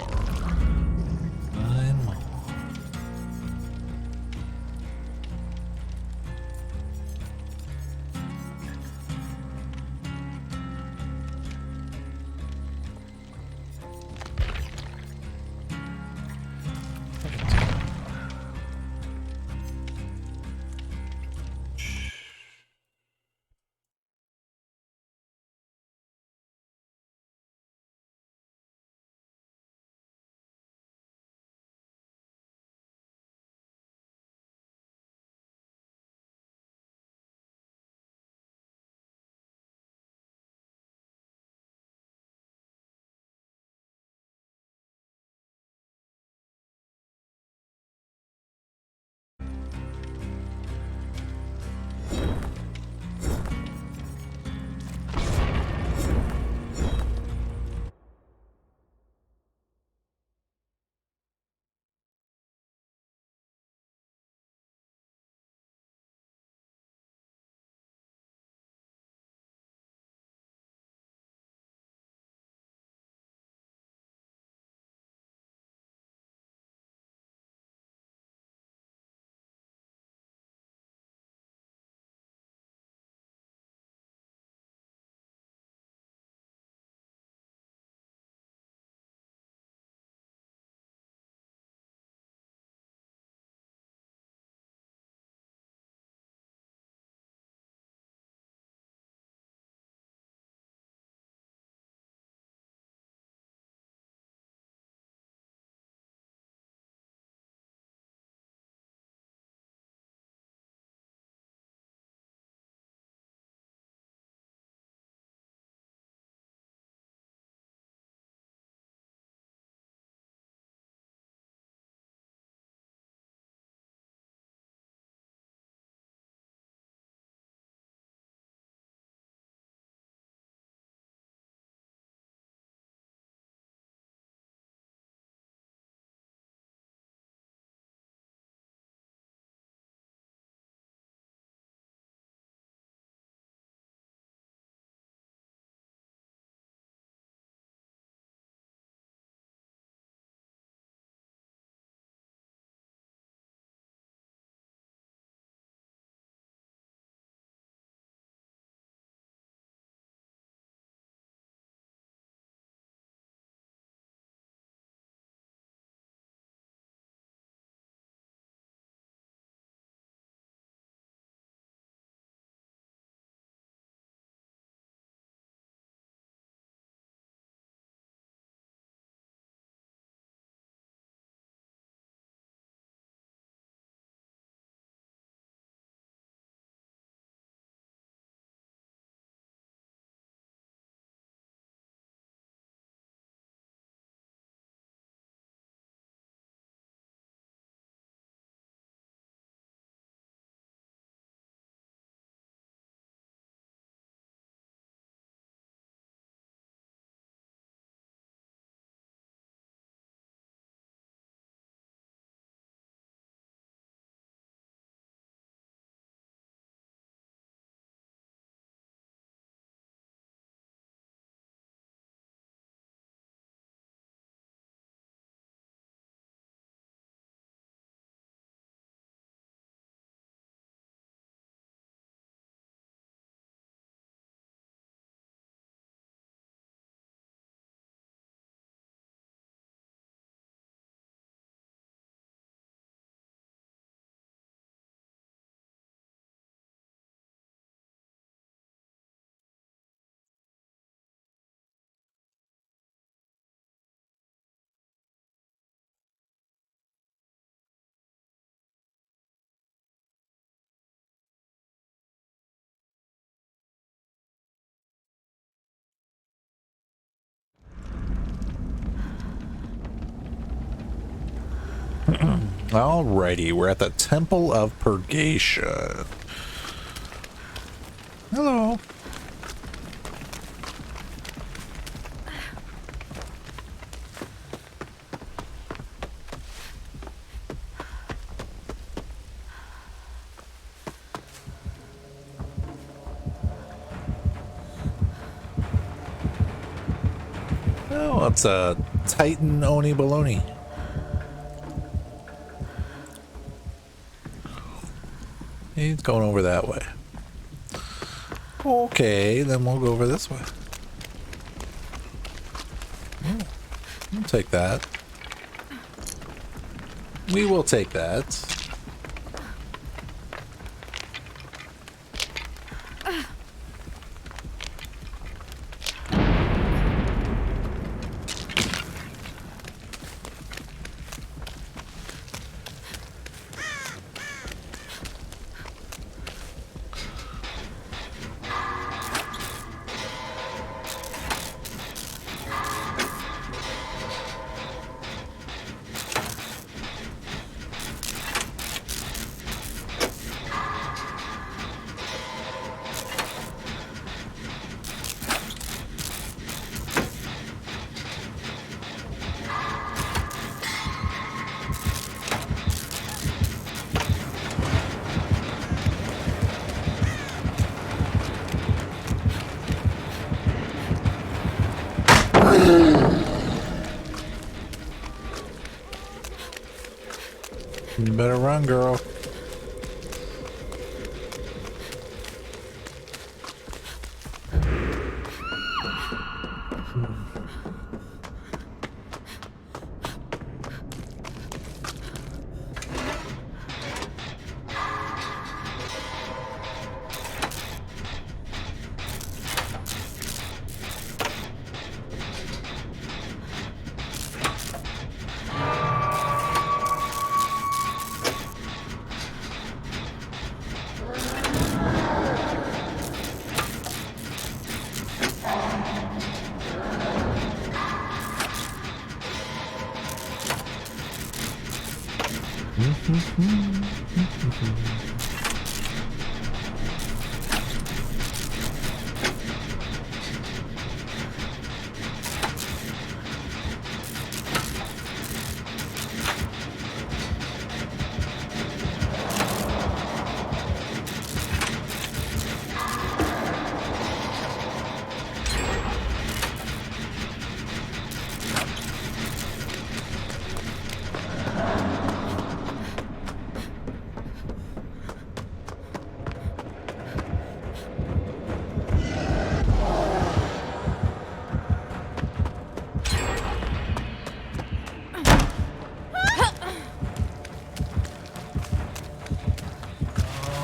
Nine more. Alrighty, we're at the Temple of Purgation. Hello. Oh, it's a Titan Oni Baloney. He's going over that way. Okay, then we'll go over this way. We'll take that. We will take that. You better run, girl.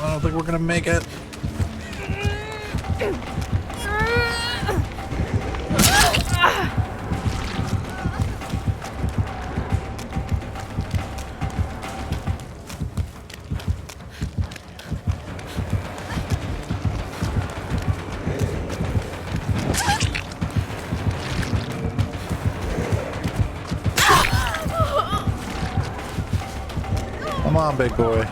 I don't think we're gonna make it. Come on, big boy.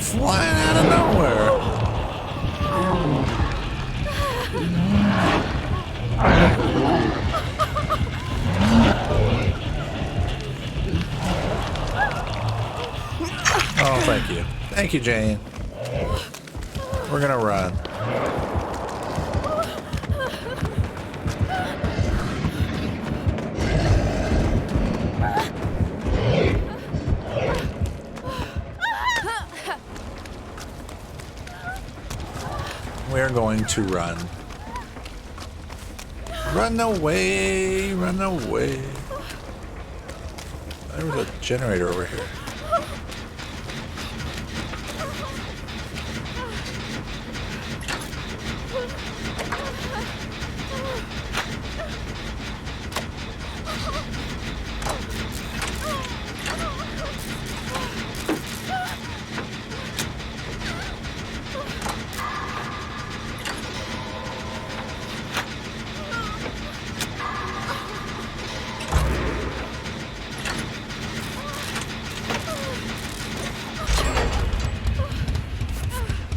flying out of nowhere. Oh, thank you. Thank you, Jane. We're gonna run. We're going to run. Run away, run away. There was a generator over here.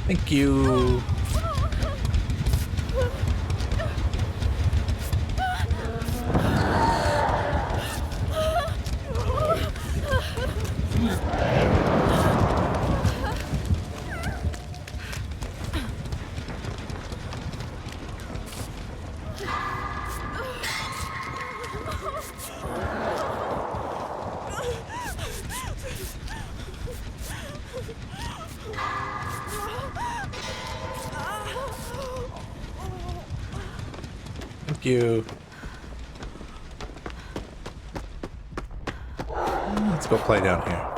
Thank you. Thank you. Let's go play down here.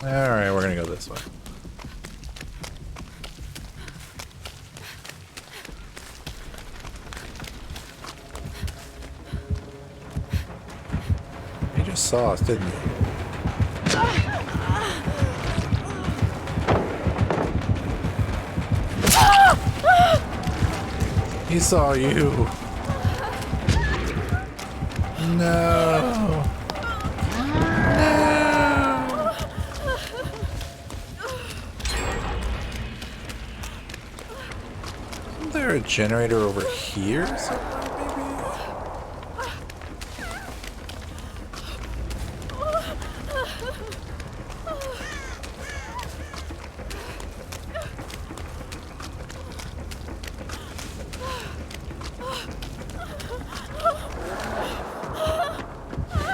Alright, we're gonna go this way. He just saw us, didn't he? He saw you. No. Isn't there a generator over here somewhere, maybe?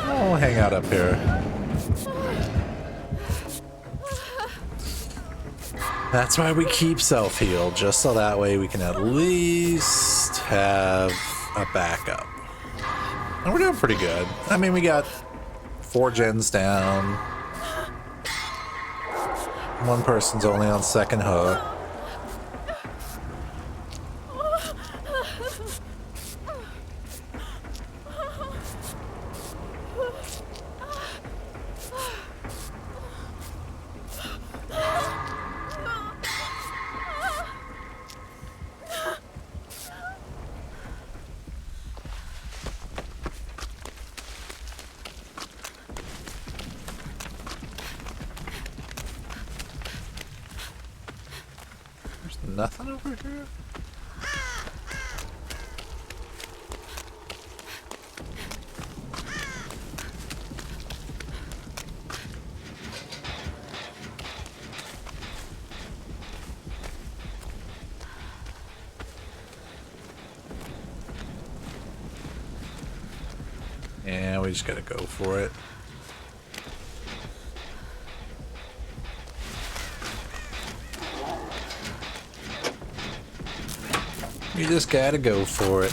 I'll hang out up here. That's why we keep self-heal, just so that way we can at least have a backup. And we're doing pretty good. I mean, we got 4 gens down. One person's only on second hook. Nothing over here? Yeah, we just gotta go for it. You just gotta go for it.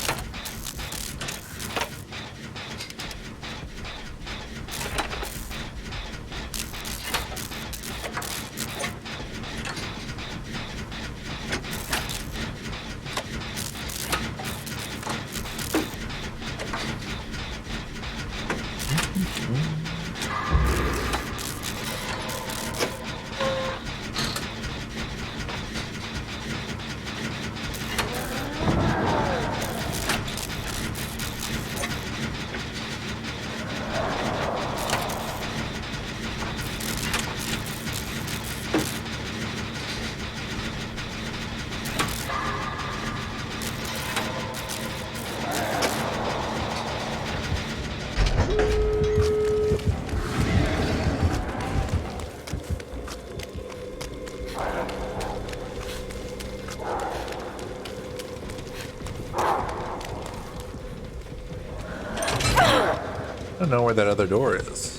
don't know where that other door is.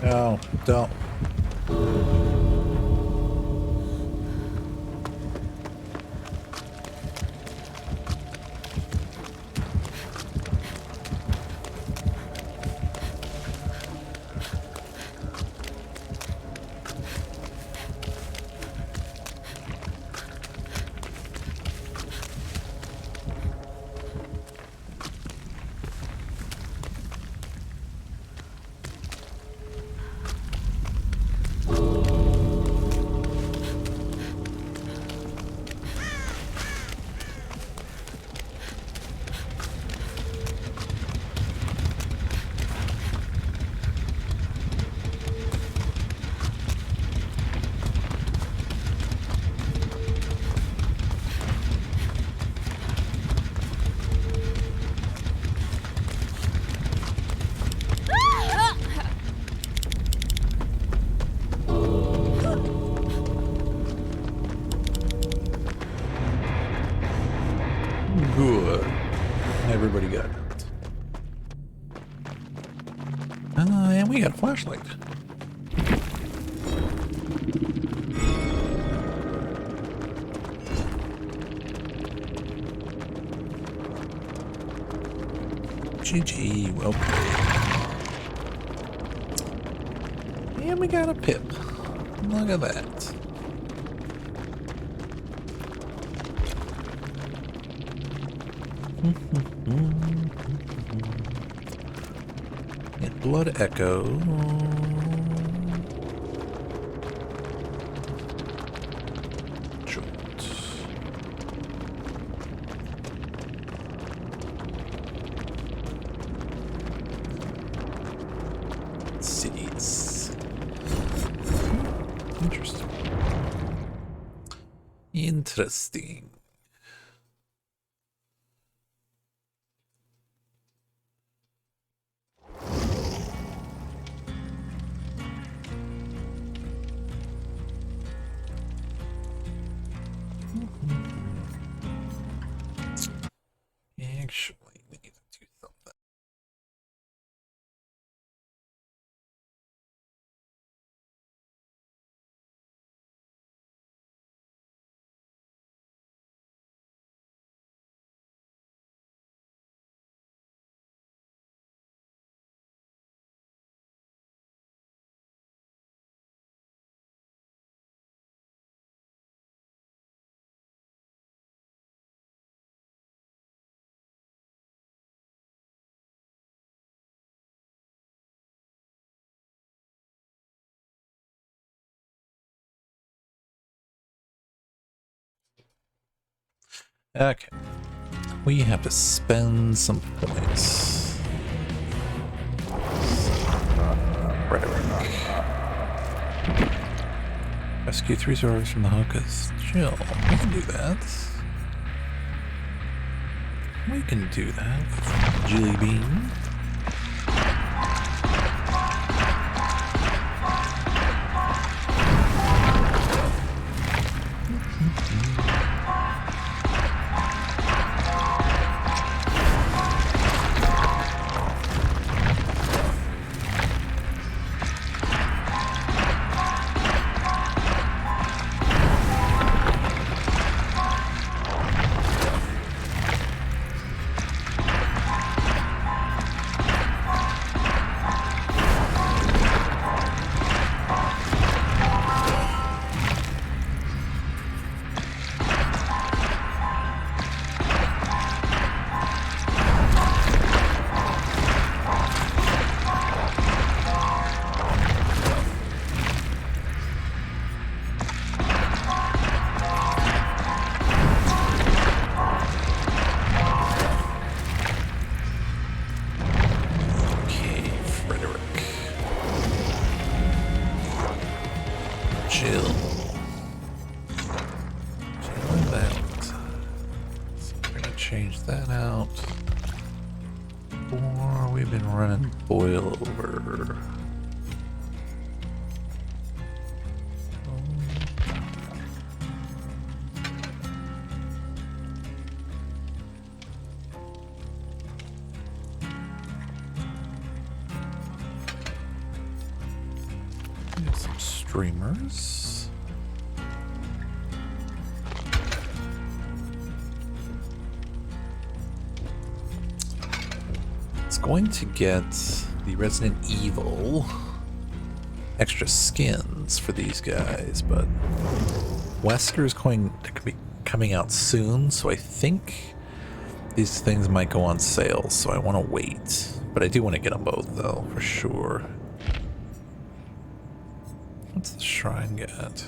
No, don't. Good. Everybody got it. And we got a flashlight. GG, well played. And we got a pip. Look at that. And blood echo. Jolt. Cities. Interesting. Interesting. Actually, we need to do something. Okay. We have to spend some points. Rhetoric. Rescue 3 survivors from the Hawkers. Chill. We can do that. We can do that. Jelly bean. change that out. Or we've been running boil over. Some streamers. It's going to get the Resident Evil extra skins for these guys, but Wesker is going to be coming out soon, so I think these things might go on sale, so I want to wait. But I do want to get them both, though, for sure. What's the shrine get?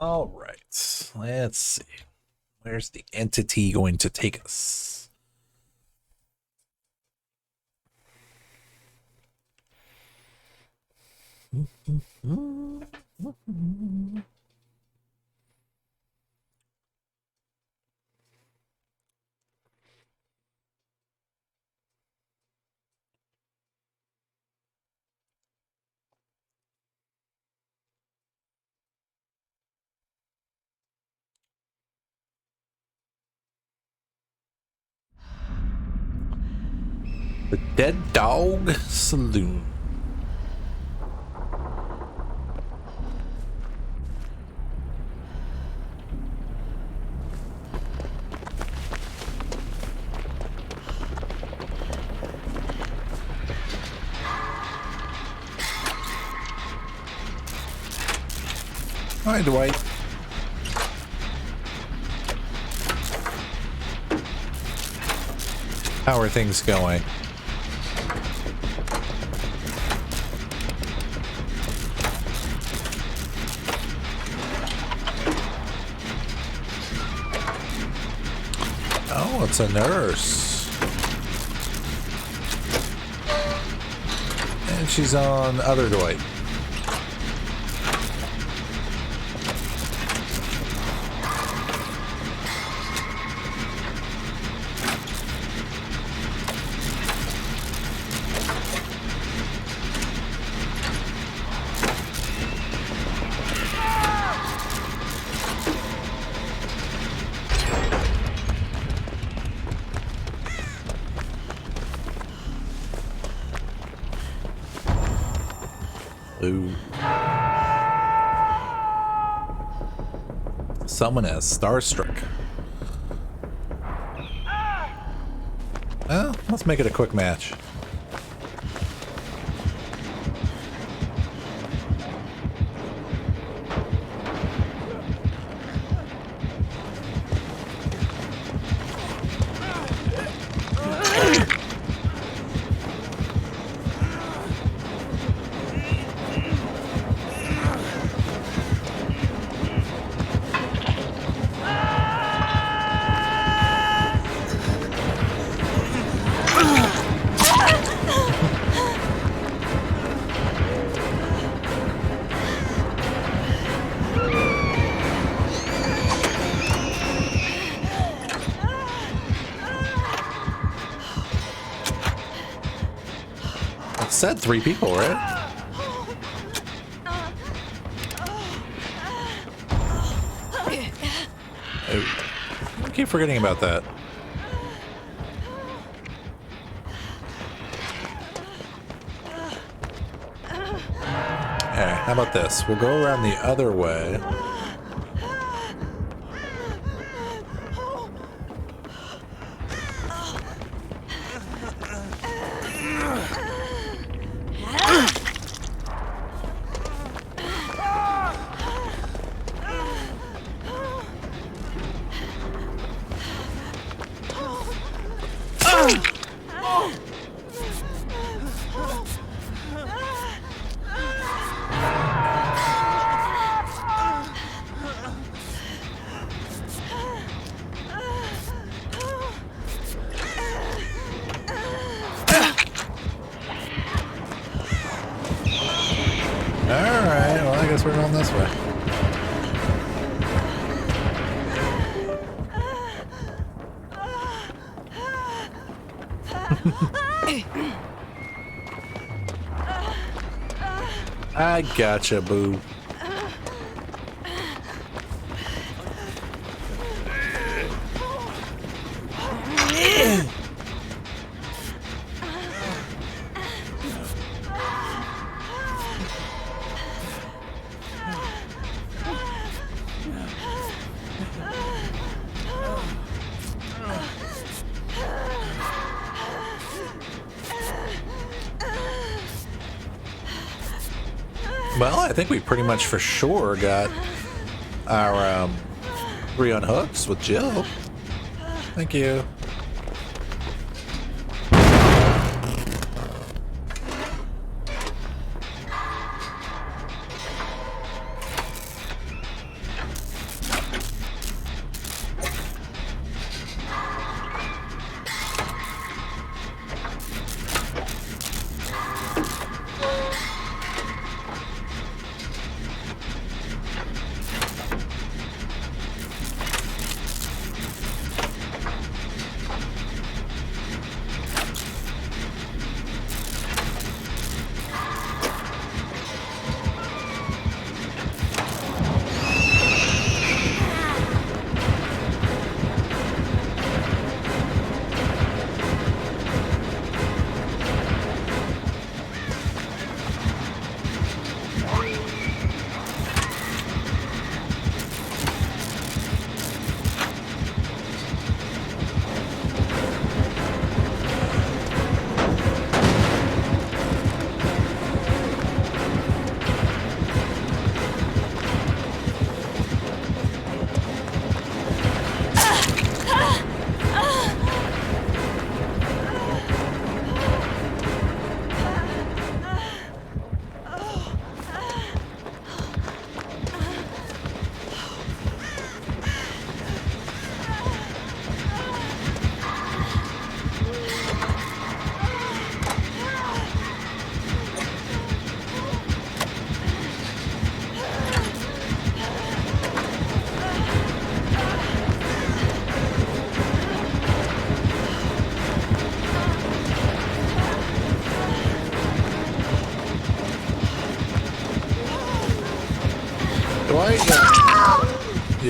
All right, let's see. Where's the entity going to take us? The Dead Dog Saloon. Hi, Dwight. How are things going? Oh, it's a nurse. And she's on other Dwight. Ooh. Someone has Starstruck. Well, let's make it a quick match. Said 3 people, right? I keep forgetting about that. Okay, how about this? We'll go around the other way. Alright, well I guess we're going this way. I gotcha, boo. Well, I think we pretty much for sure got our 3 on hooks with Jill. Thank you.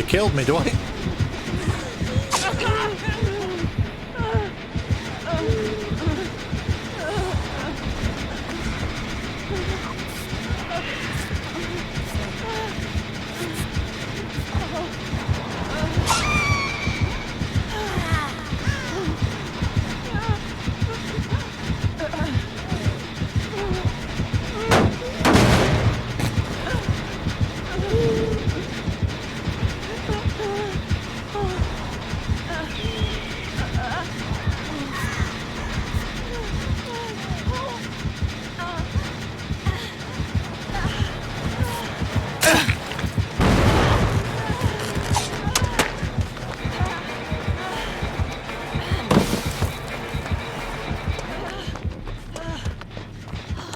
You killed me, Dwight.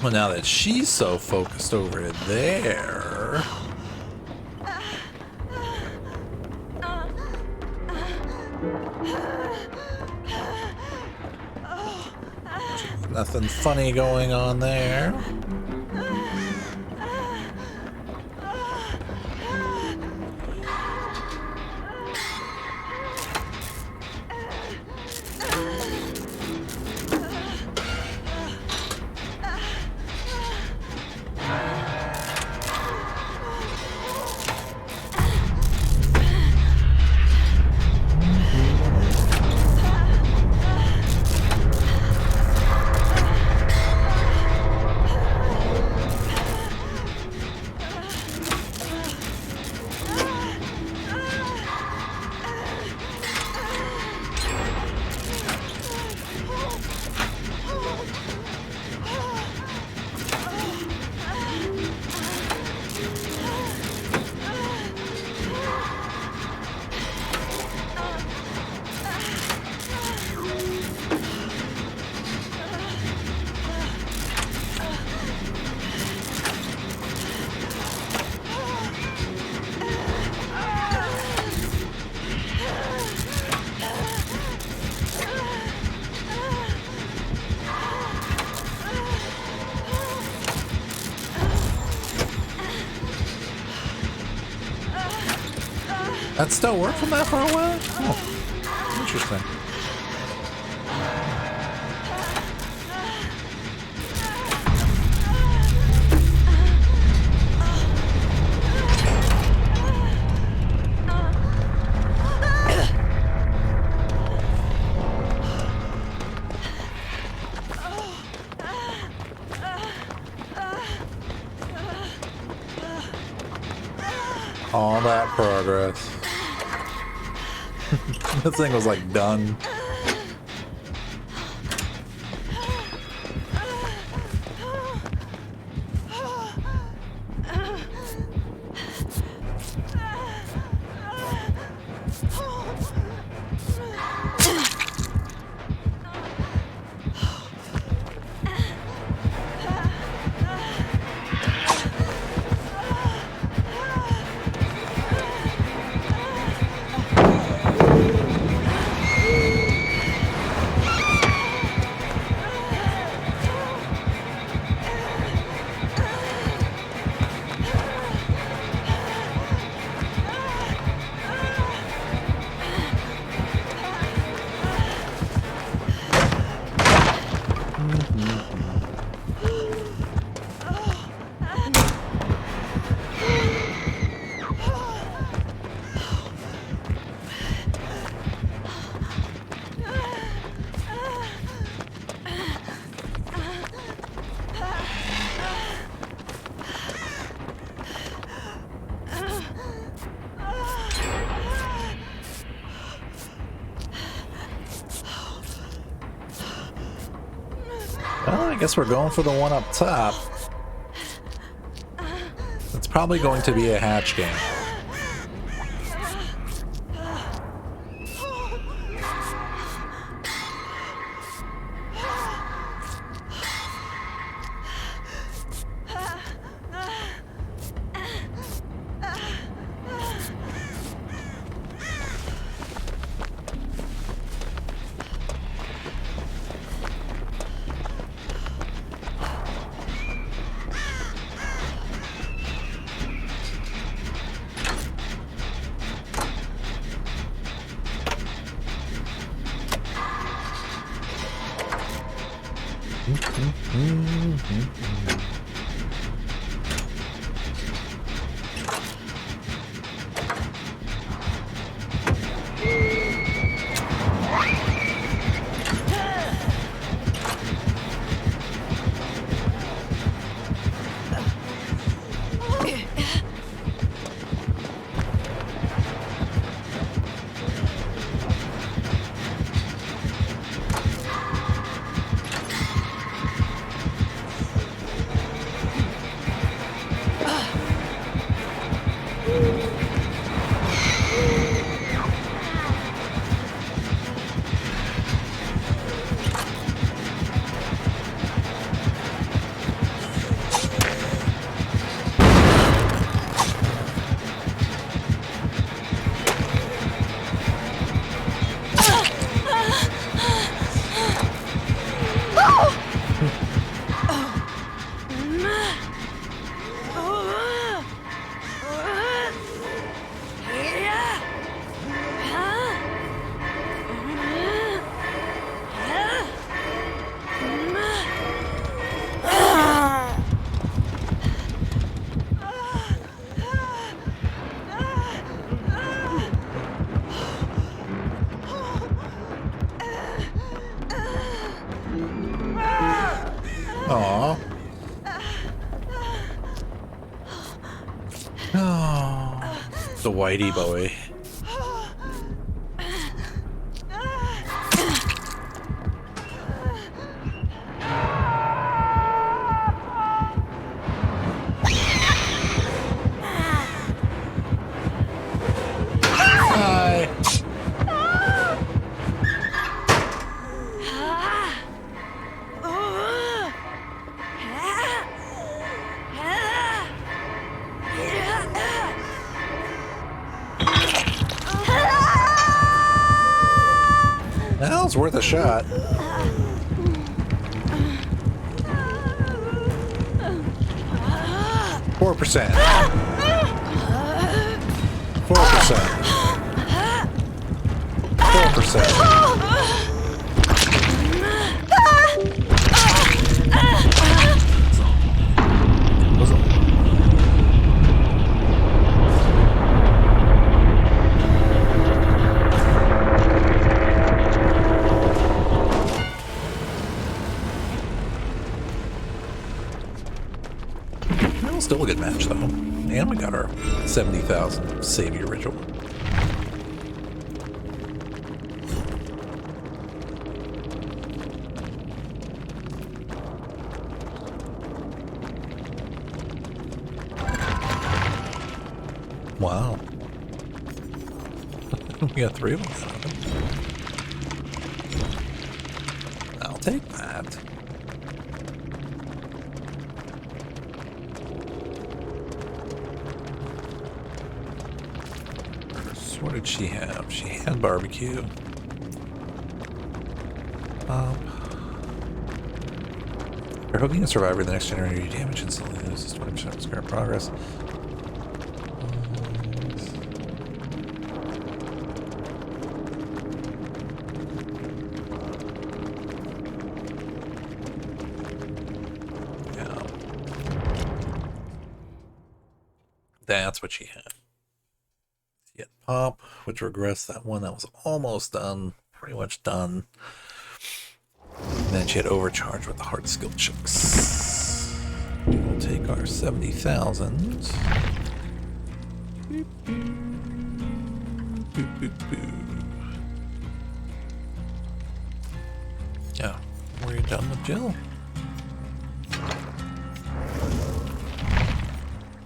Well, now that she's so focused over there... Nothing funny going on there. That still worked from that far away? Oh, interesting. All that progress. This thing was like done. Well, I guess we're going for the one up top. It's probably going to be a hatch game. Aw. Oh, the whitey boy. Hi. Well, it's worth a shot. Four percent. 4%. 4%. Still a good match, though. And we got our 70,000 Savior Ritual. Wow. We got 3 of them. I'll take that. What did she have? She had barbecue. You're hooking a survivor, the next generator damage instantly loses 20% of its current progress. Yeah. That's what she had. Yet pop, which regressed that one that was almost done, pretty much done. And then she had overcharge with the hard skill checks. We will take our 70,000. Boop, boop. Boop, boop, boop. Yeah, we're done with Jill.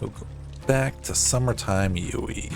We'll go back to summertime Yui.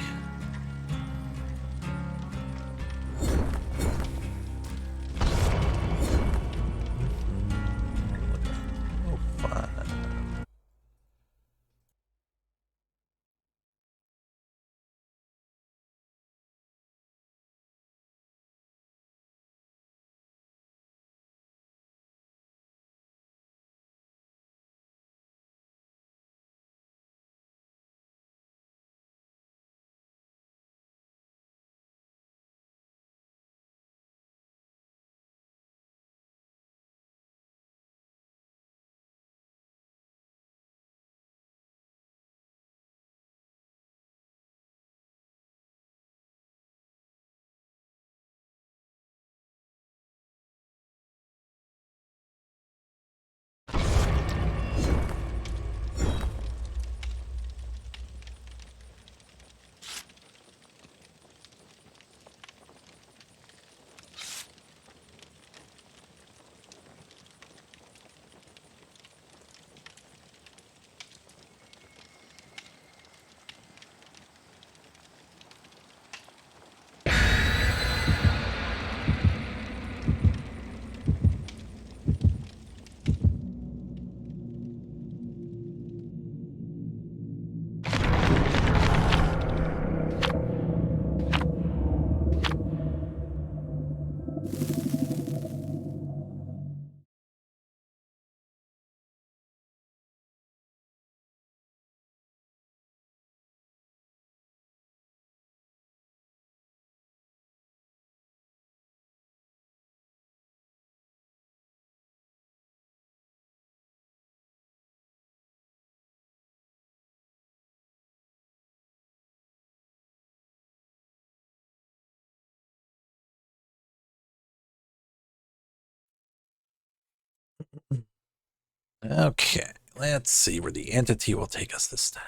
Okay, let's see where the entity will take us this time.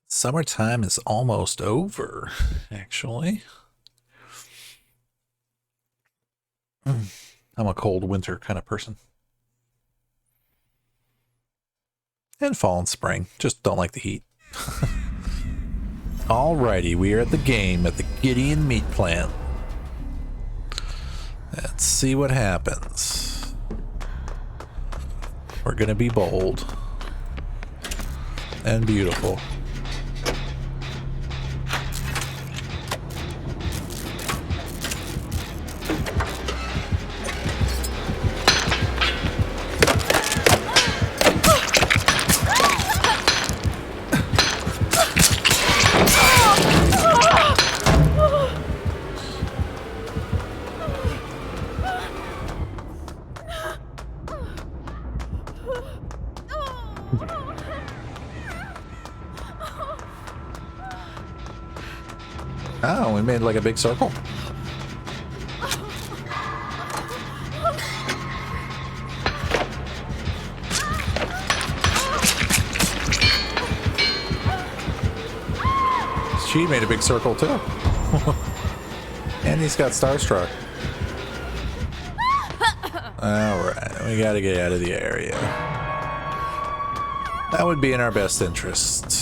Summertime is almost over, actually. I'm a cold winter kind of person. And fall and spring. Just don't like the heat. Alrighty, we are at the game at the Gideon Meat Plant. Let's see what happens. We're gonna be bold. And beautiful. Oh, we made like a big circle. She made a big circle too. And he's got starstruck. Alright, we gotta get out of the area. That would be in our best interest.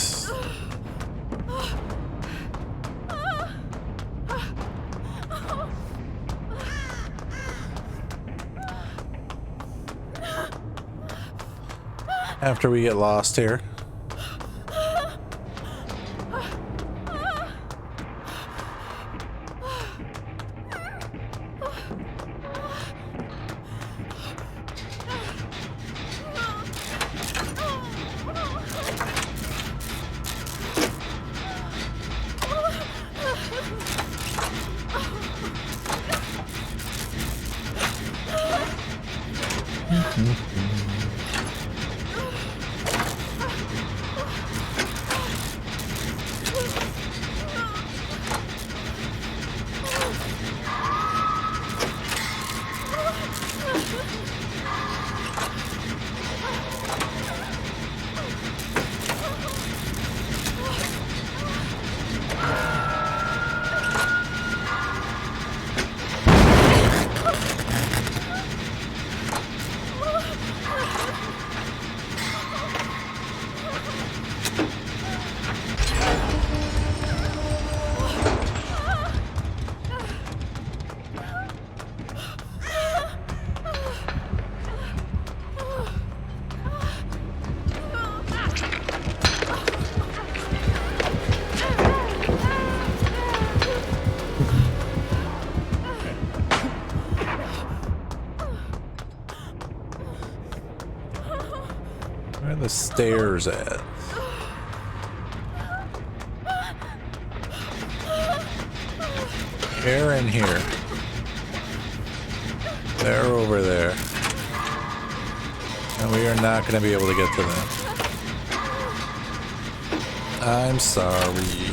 After we get lost here. Where are the stairs at? They're in here. They're over there. And we are not going to be able to get to them. I'm sorry.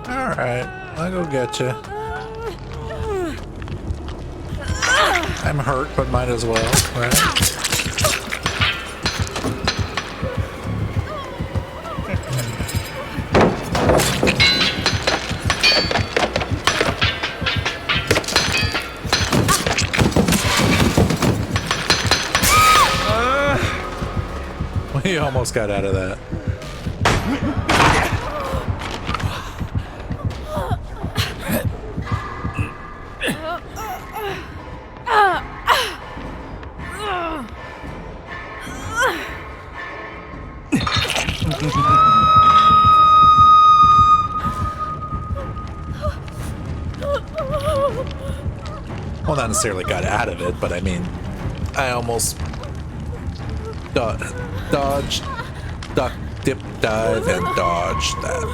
Alright, I'll go get you. I'm hurt, but might as well, right? He almost got out of that. Well, not necessarily got out of it, but I mean, I almost dodged, duck, dip, dive, and dodged that.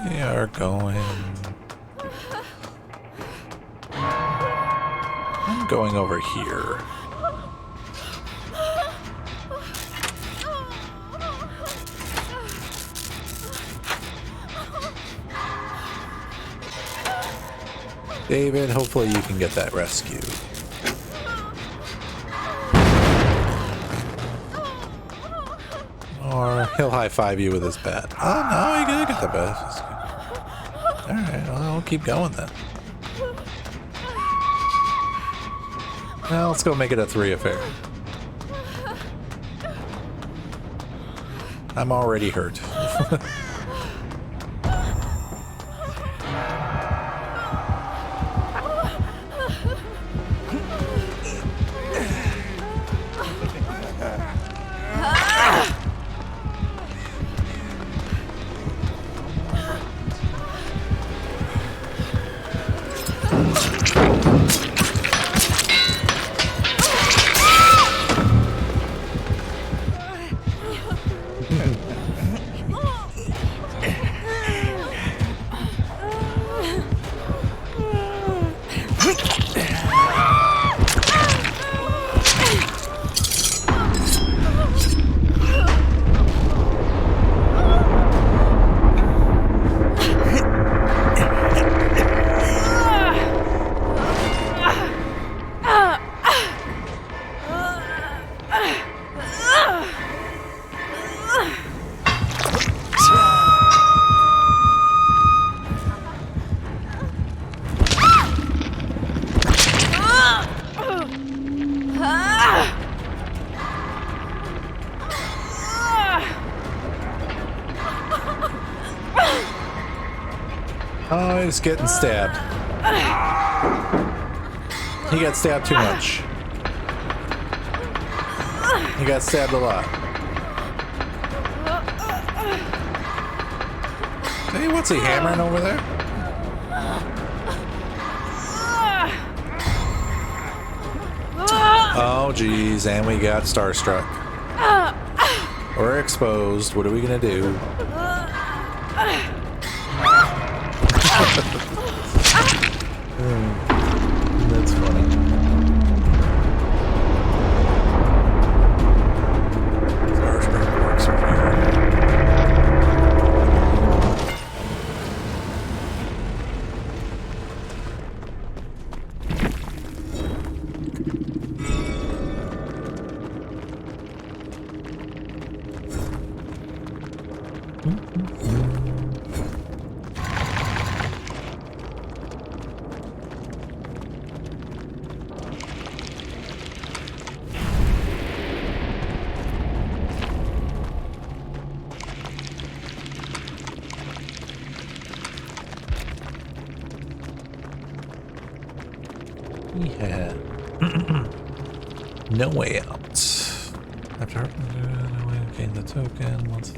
We are going... I'm going over here. David, hopefully you can get that rescue. Or he'll high-five you with his bat. Oh, no, you gotta get the bat. Alright, well, I'll keep going then. Well, let's go make it a 3 affair. I'm already hurt. Oh, he's getting stabbed. He got stabbed too much. He got stabbed a lot. Hey, what's he hammering over there? Oh, geez, and we got starstruck. We're exposed. What are we gonna do? That's funny. Starstruck works from here. Yeah. No way out. After no way to gain the token. Let's...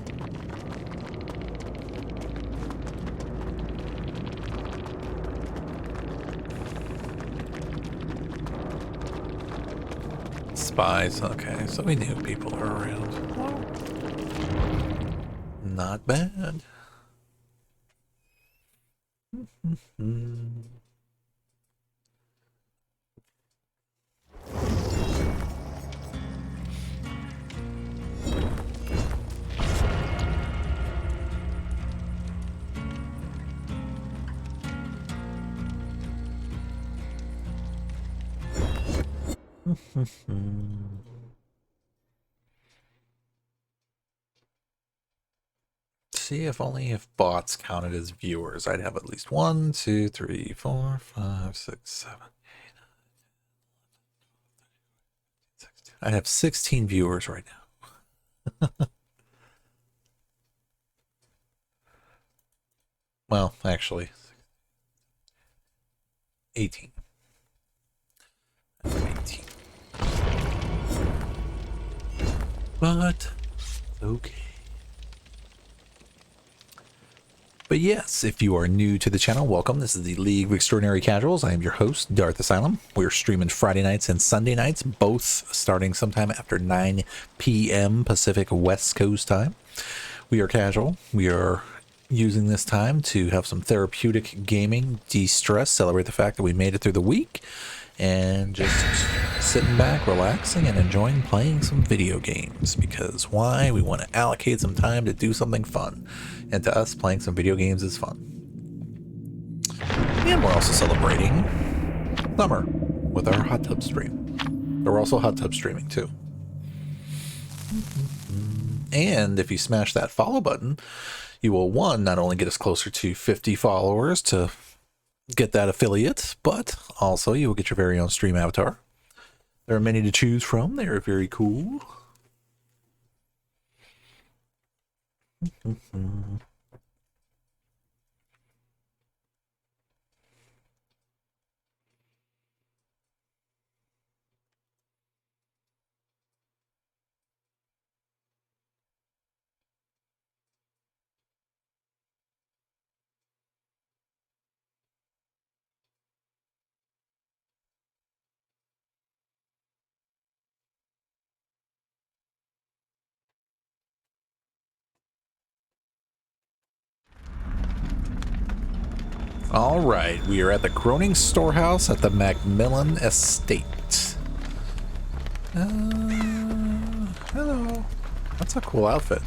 Spies. Okay, so we knew people were around. Not bad. See if only if bots counted as viewers, I'd have at least 1, 2, 3, 4, 5, 6, 7, I have 16 viewers right now. Well, actually, 18. 18. But, okay. But yes, if you are new to the channel, welcome. This is the League of Extraordinary Casuals. I am your host, Darth Asylum. We're streaming Friday nights and Sunday nights, both starting sometime after 9 p.m. Pacific West Coast time. We are casual. We are using this time to have some therapeutic gaming, de-stress, celebrate the fact that we made it through the week, and just sitting back, relaxing, and enjoying playing some video games. Because why? We want to allocate some time to do something fun. And to us, playing some video games is fun. And we're also celebrating summer with our hot tub stream. But we're also hot tub streaming too. And if you smash that follow button, you will, one, not only get us closer to 50 followers to get that affiliate, but also you will get your very own stream avatar. There are many to choose from. They are very cool. All right, we are at the Groening Storehouse at the Macmillan Estate. Hello. That's a cool outfit.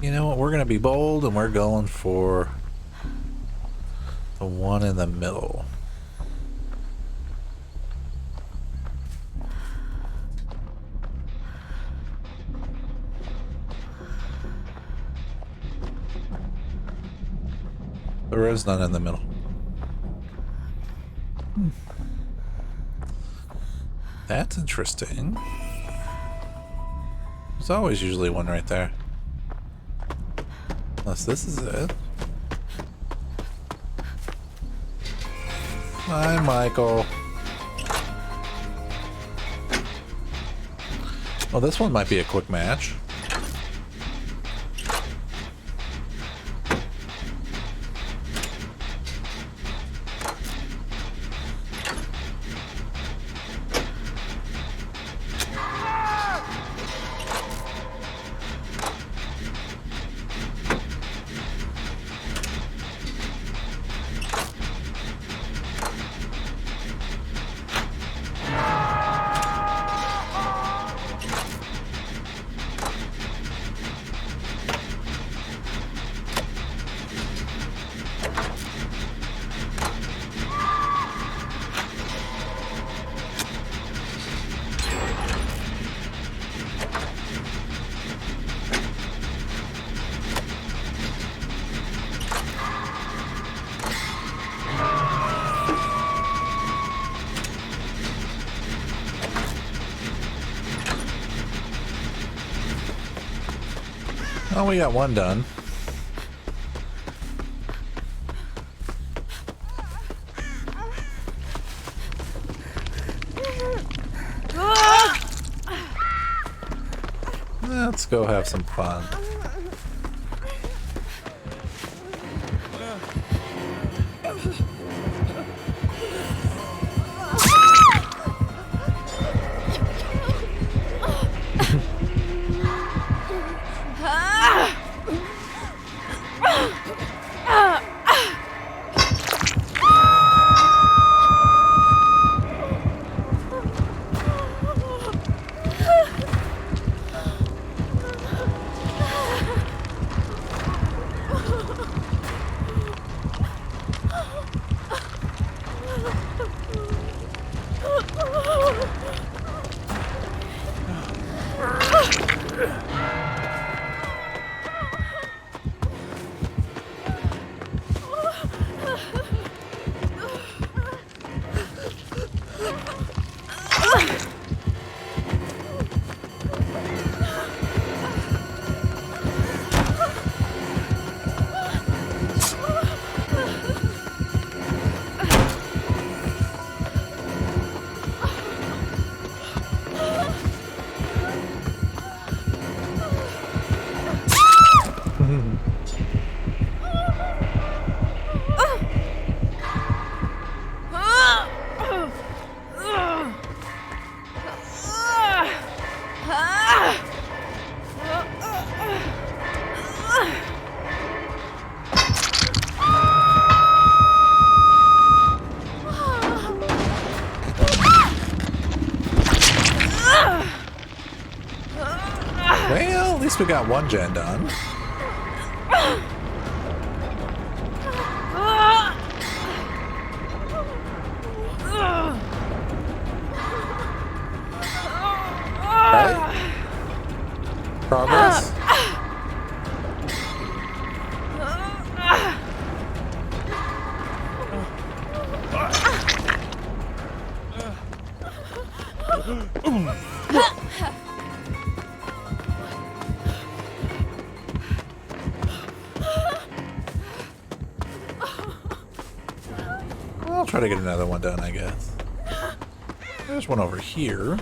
You know what? We're going to be bold, and we're going for the one in the middle. There is none in the middle. That's interesting. There's always usually one right there. Unless this is it. Hi, Michael. Well, this one might be a quick match. Oh, we got one done. Let's go have some fun. least we got one gen done. Right? Progress? I'll try to get another one done, I guess. There's one over here.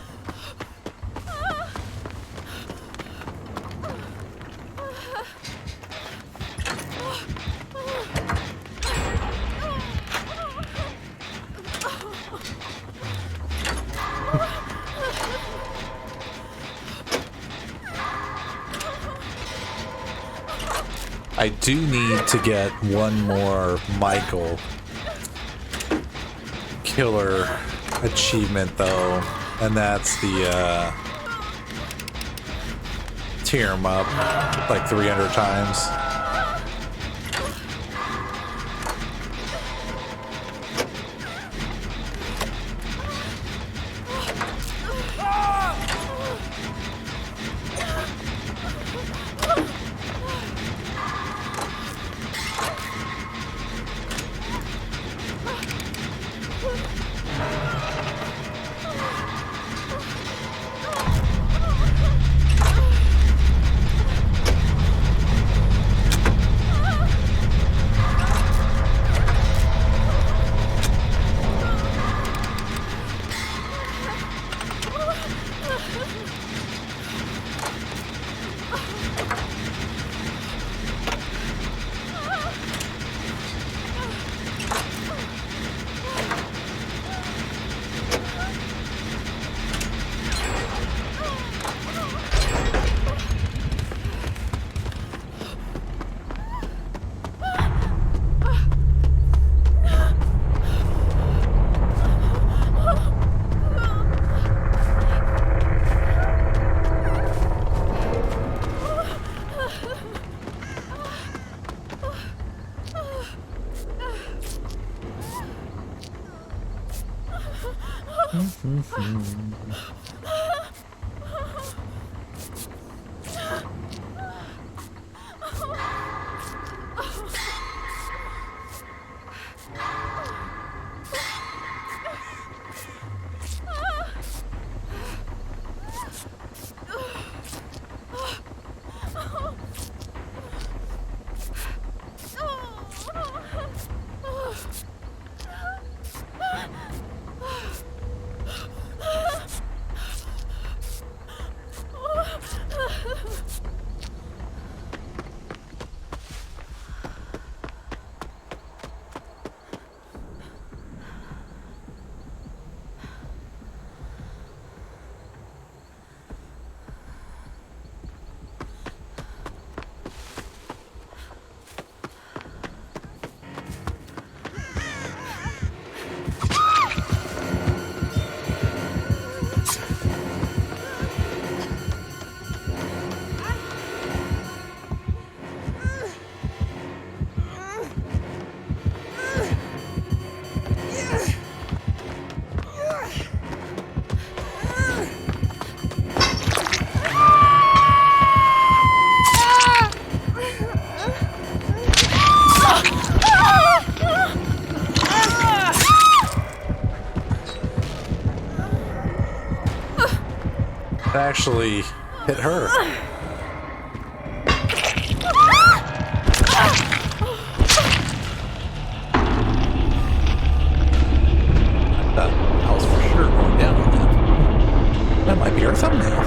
I do need to get one more Michael killer achievement though, and that's the tear him up like 300 times. Actually hit her. That was for sure going down on that. That might be our thumbnail.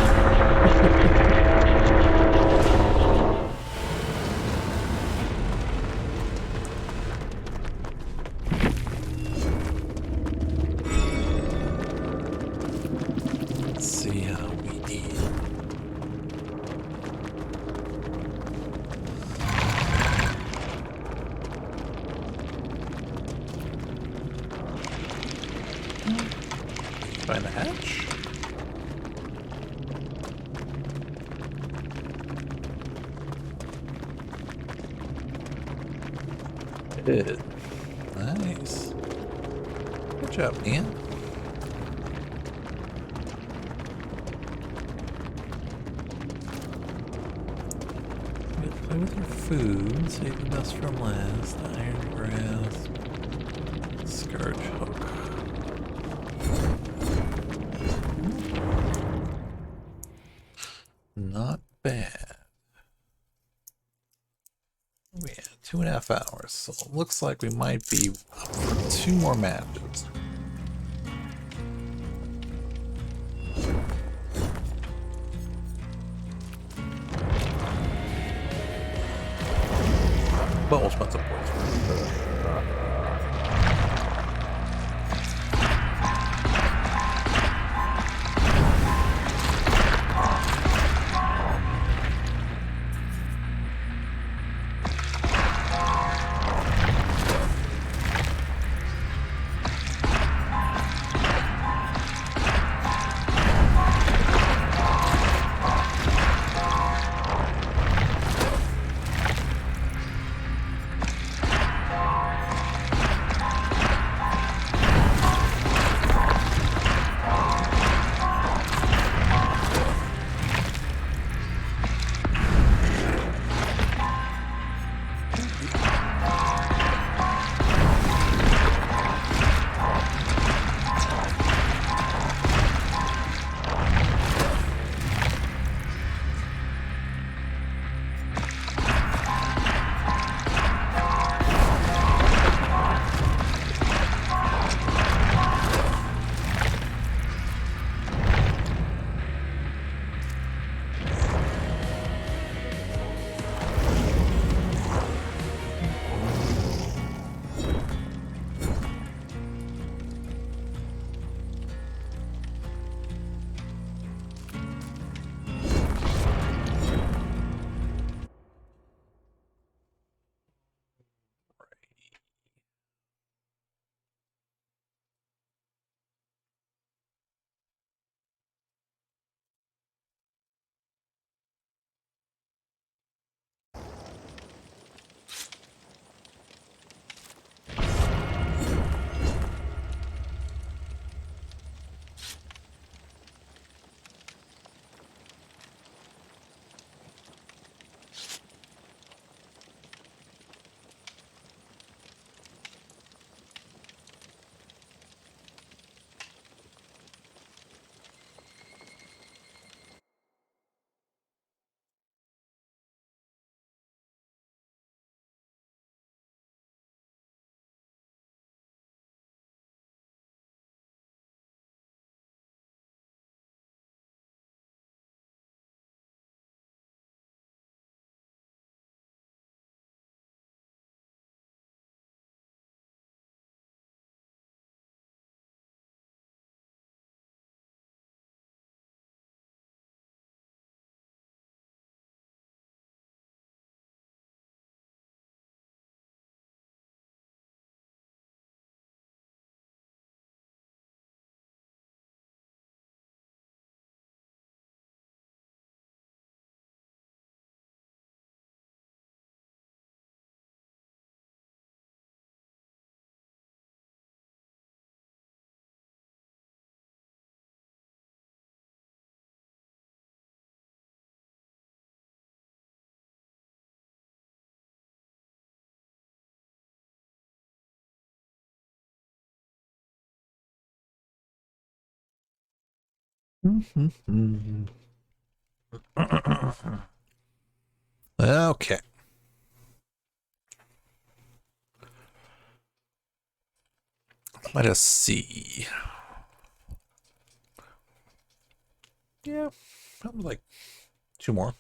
Find the hatch. Good. Nice. Good job, Ian. Play with your food. Save the best from last. Iron grass. Scourge hook. Not bad. Yeah, 2.5 hours. So it looks like we might be up for 2 more matches. But we'll spend some points. Okay. Let us see. Yeah, probably like 2 more.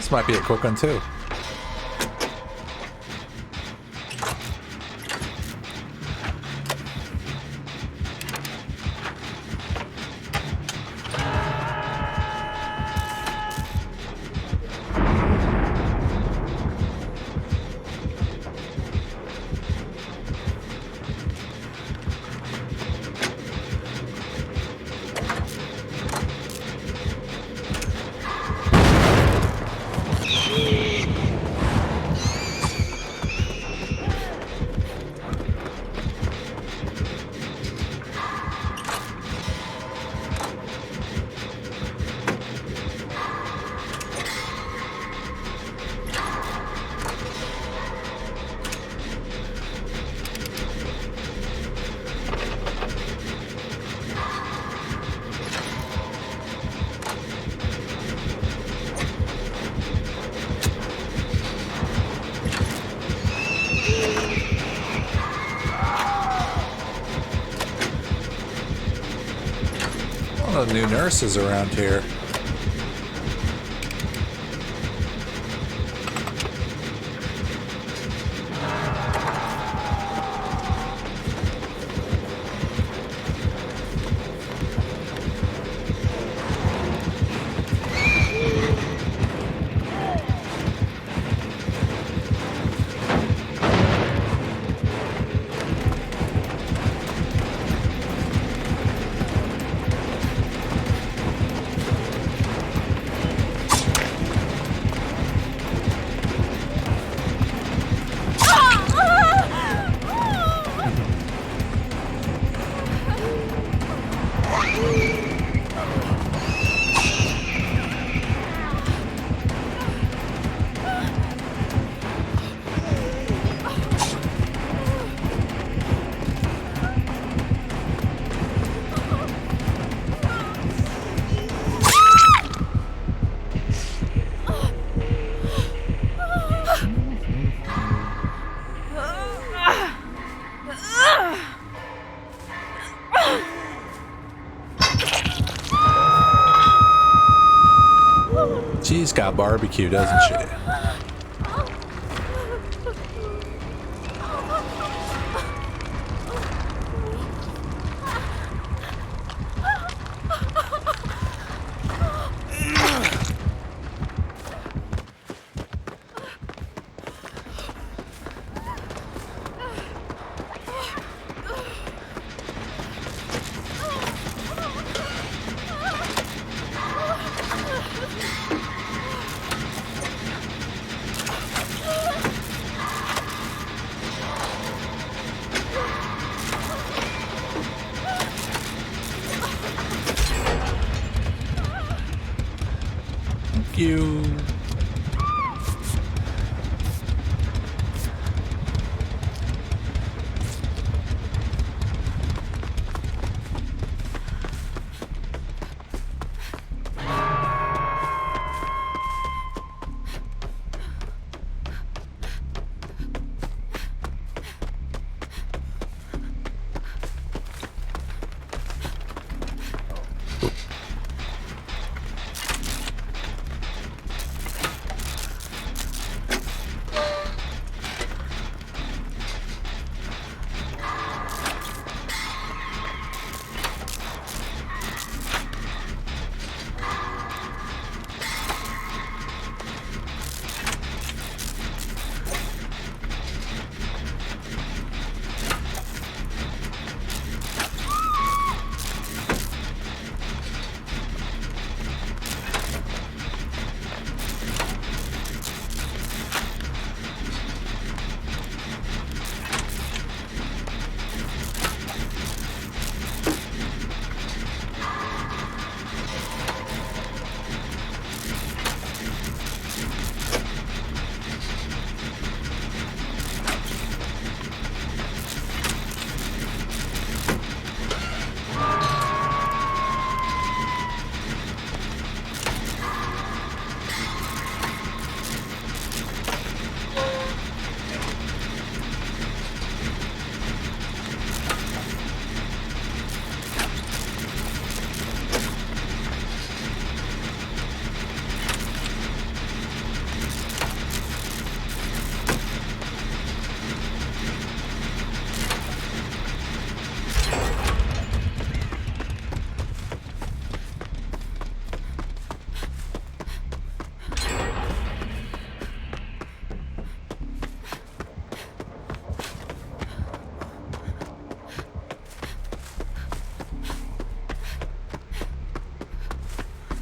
This might be a quick one too. One of the new nurses around here. She's got barbecue, doesn't she? You.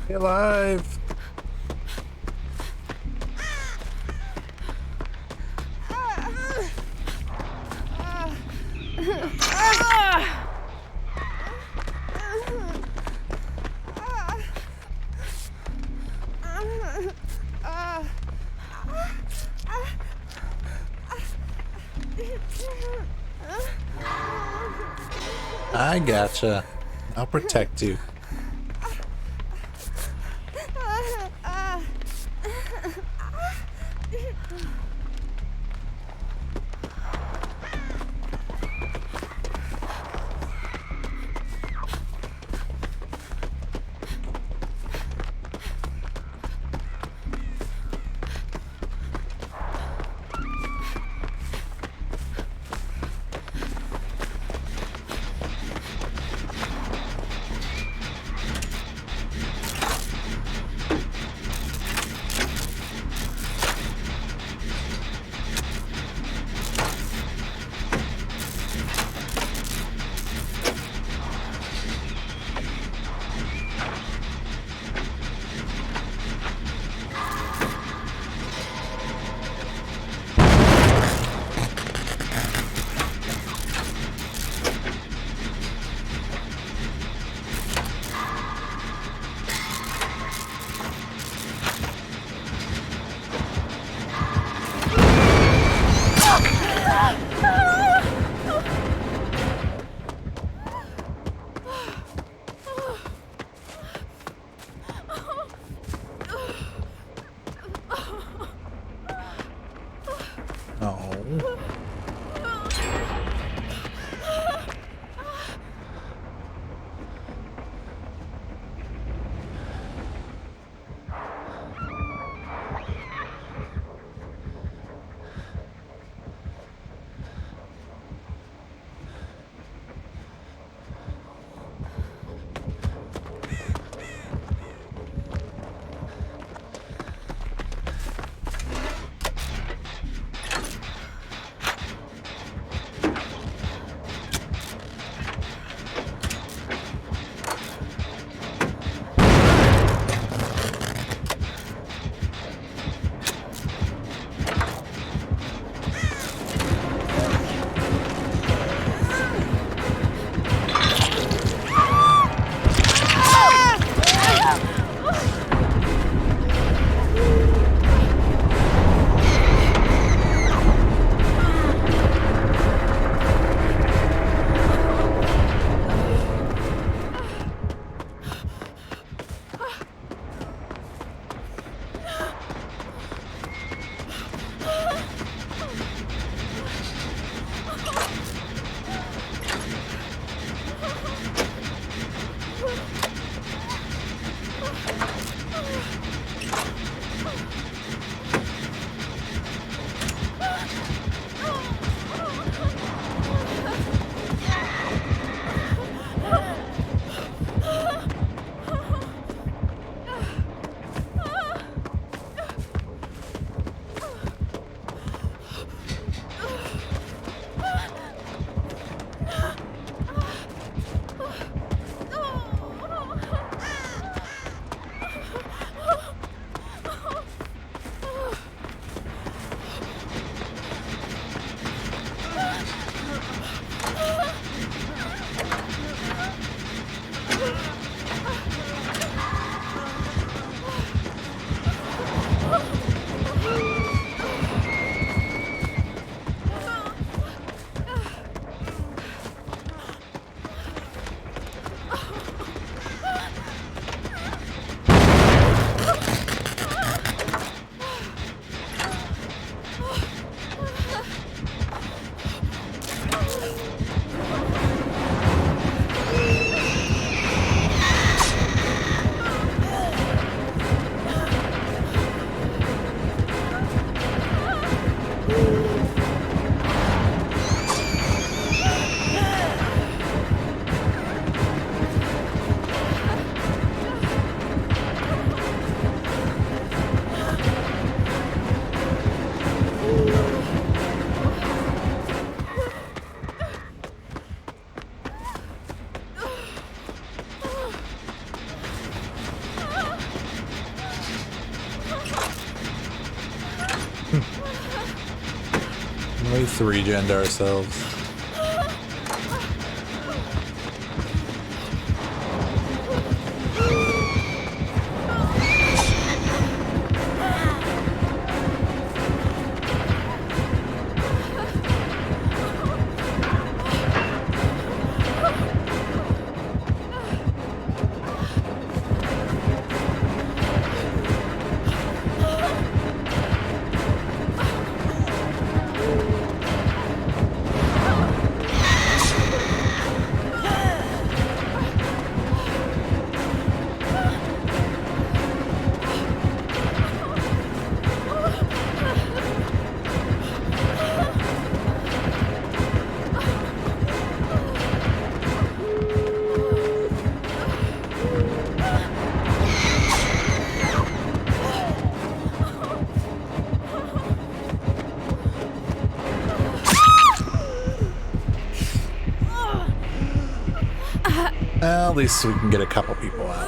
Stay alive. I gotcha. I'll protect you. Oh. 3-gened ourselves. Well, at least we can get a couple people out.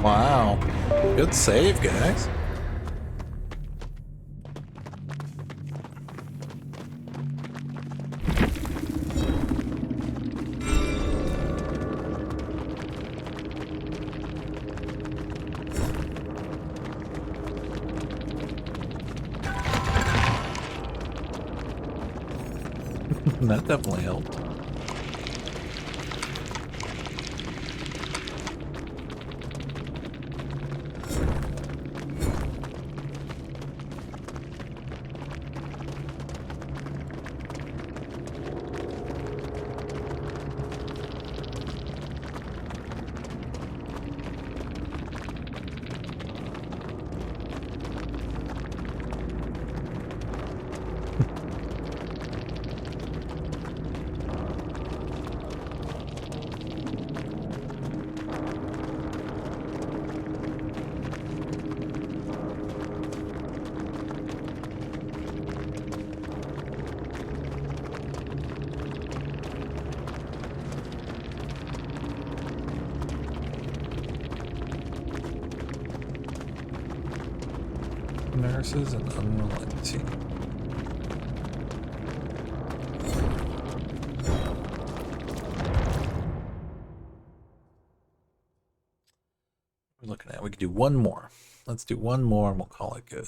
Wow. Good save, guys. That definitely helped. Nurses and unrelenting. We're looking at, we could do one more. Let's do one more and we'll call it good.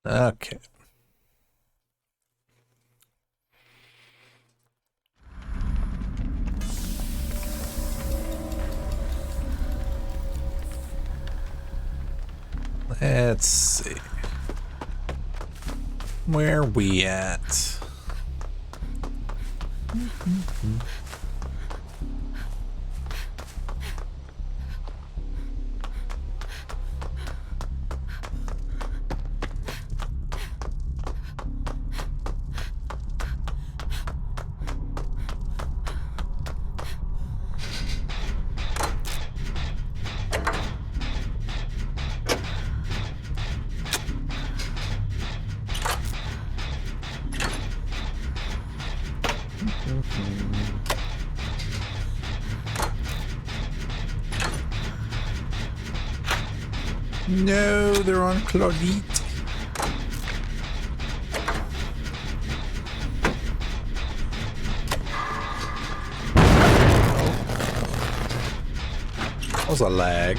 Okay. Let's see. Where we at? No, they're on Claudette. That was a lag.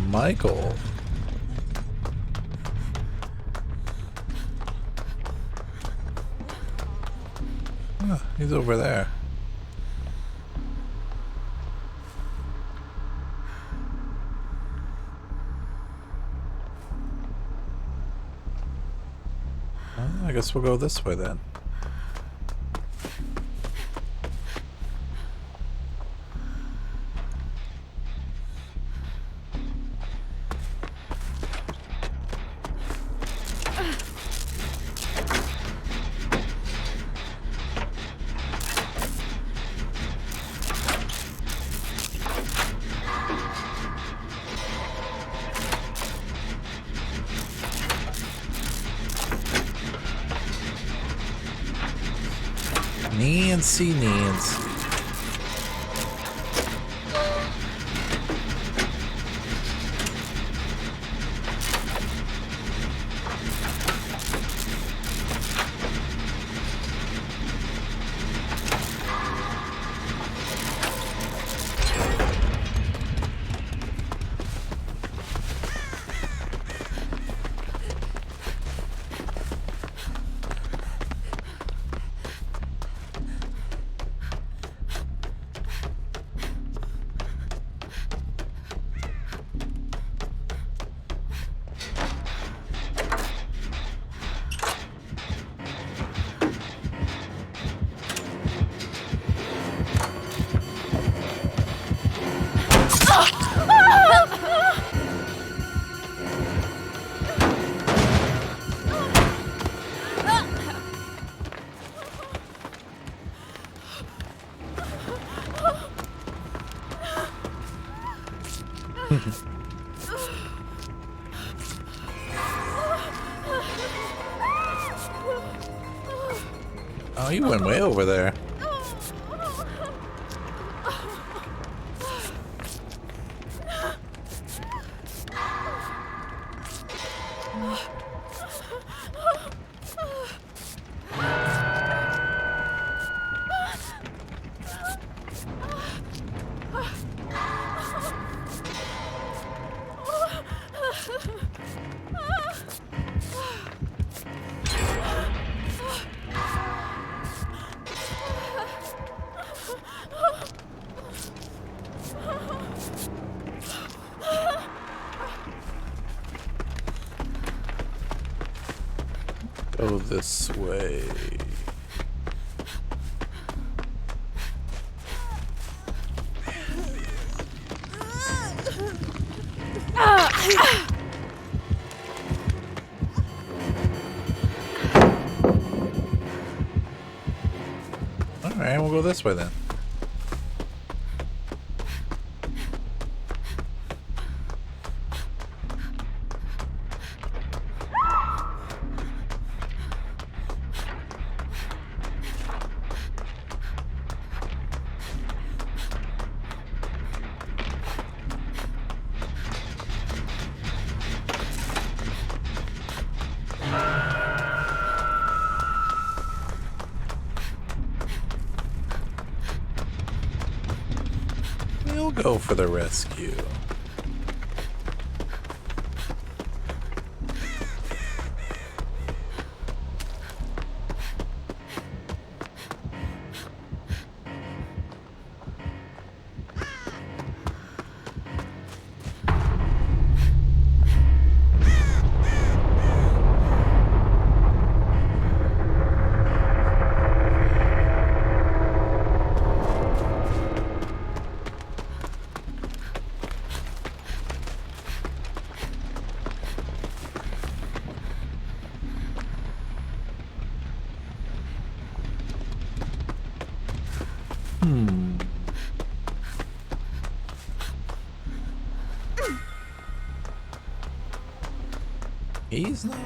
Michael. Oh, he's over there. Well, I guess we'll go this way then. Nancy. Oh, you went way over there. Go this way. Alright, we'll go this way then. We'll go for the rescue. He's not.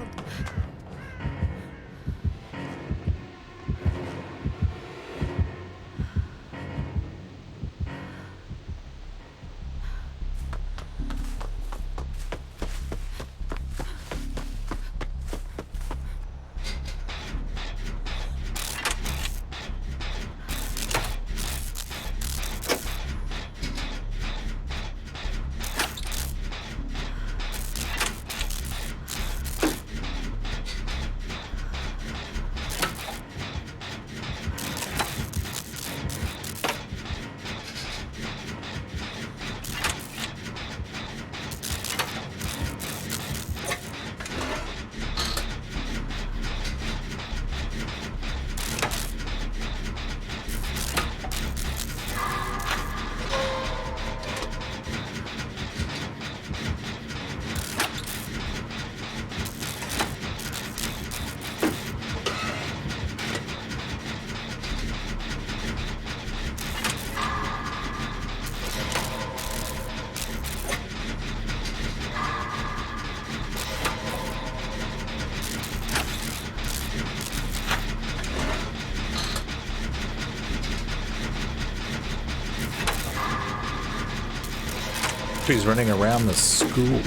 He's running around the school.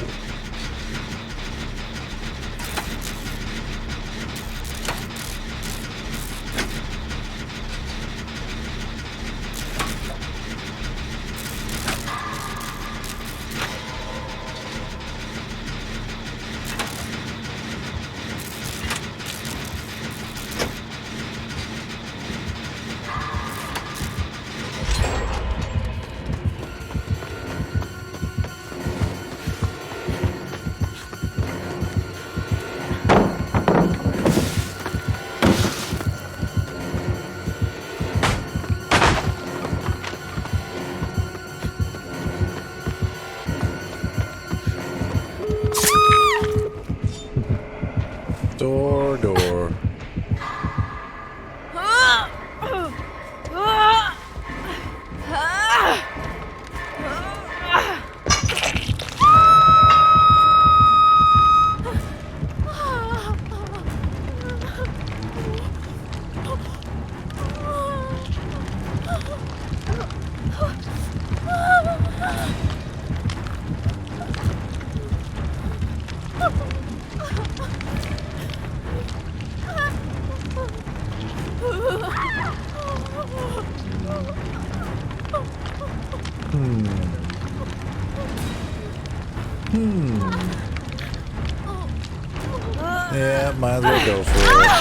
Yeah, might as well go for it.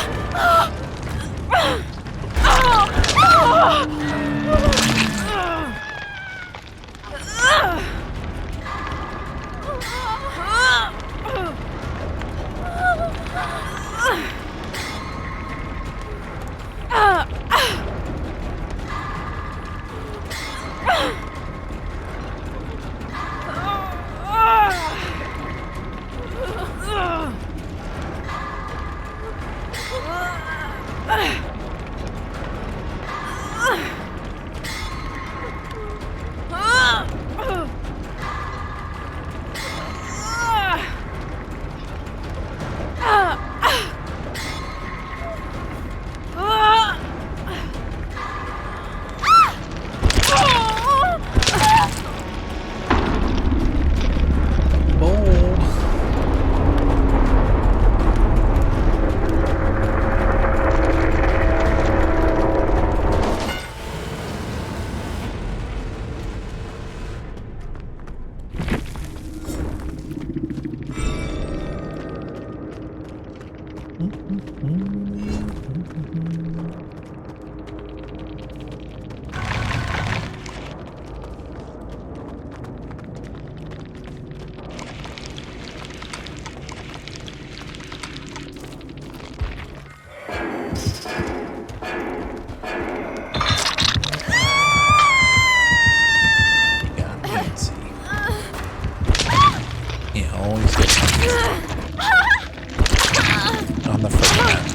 On the front.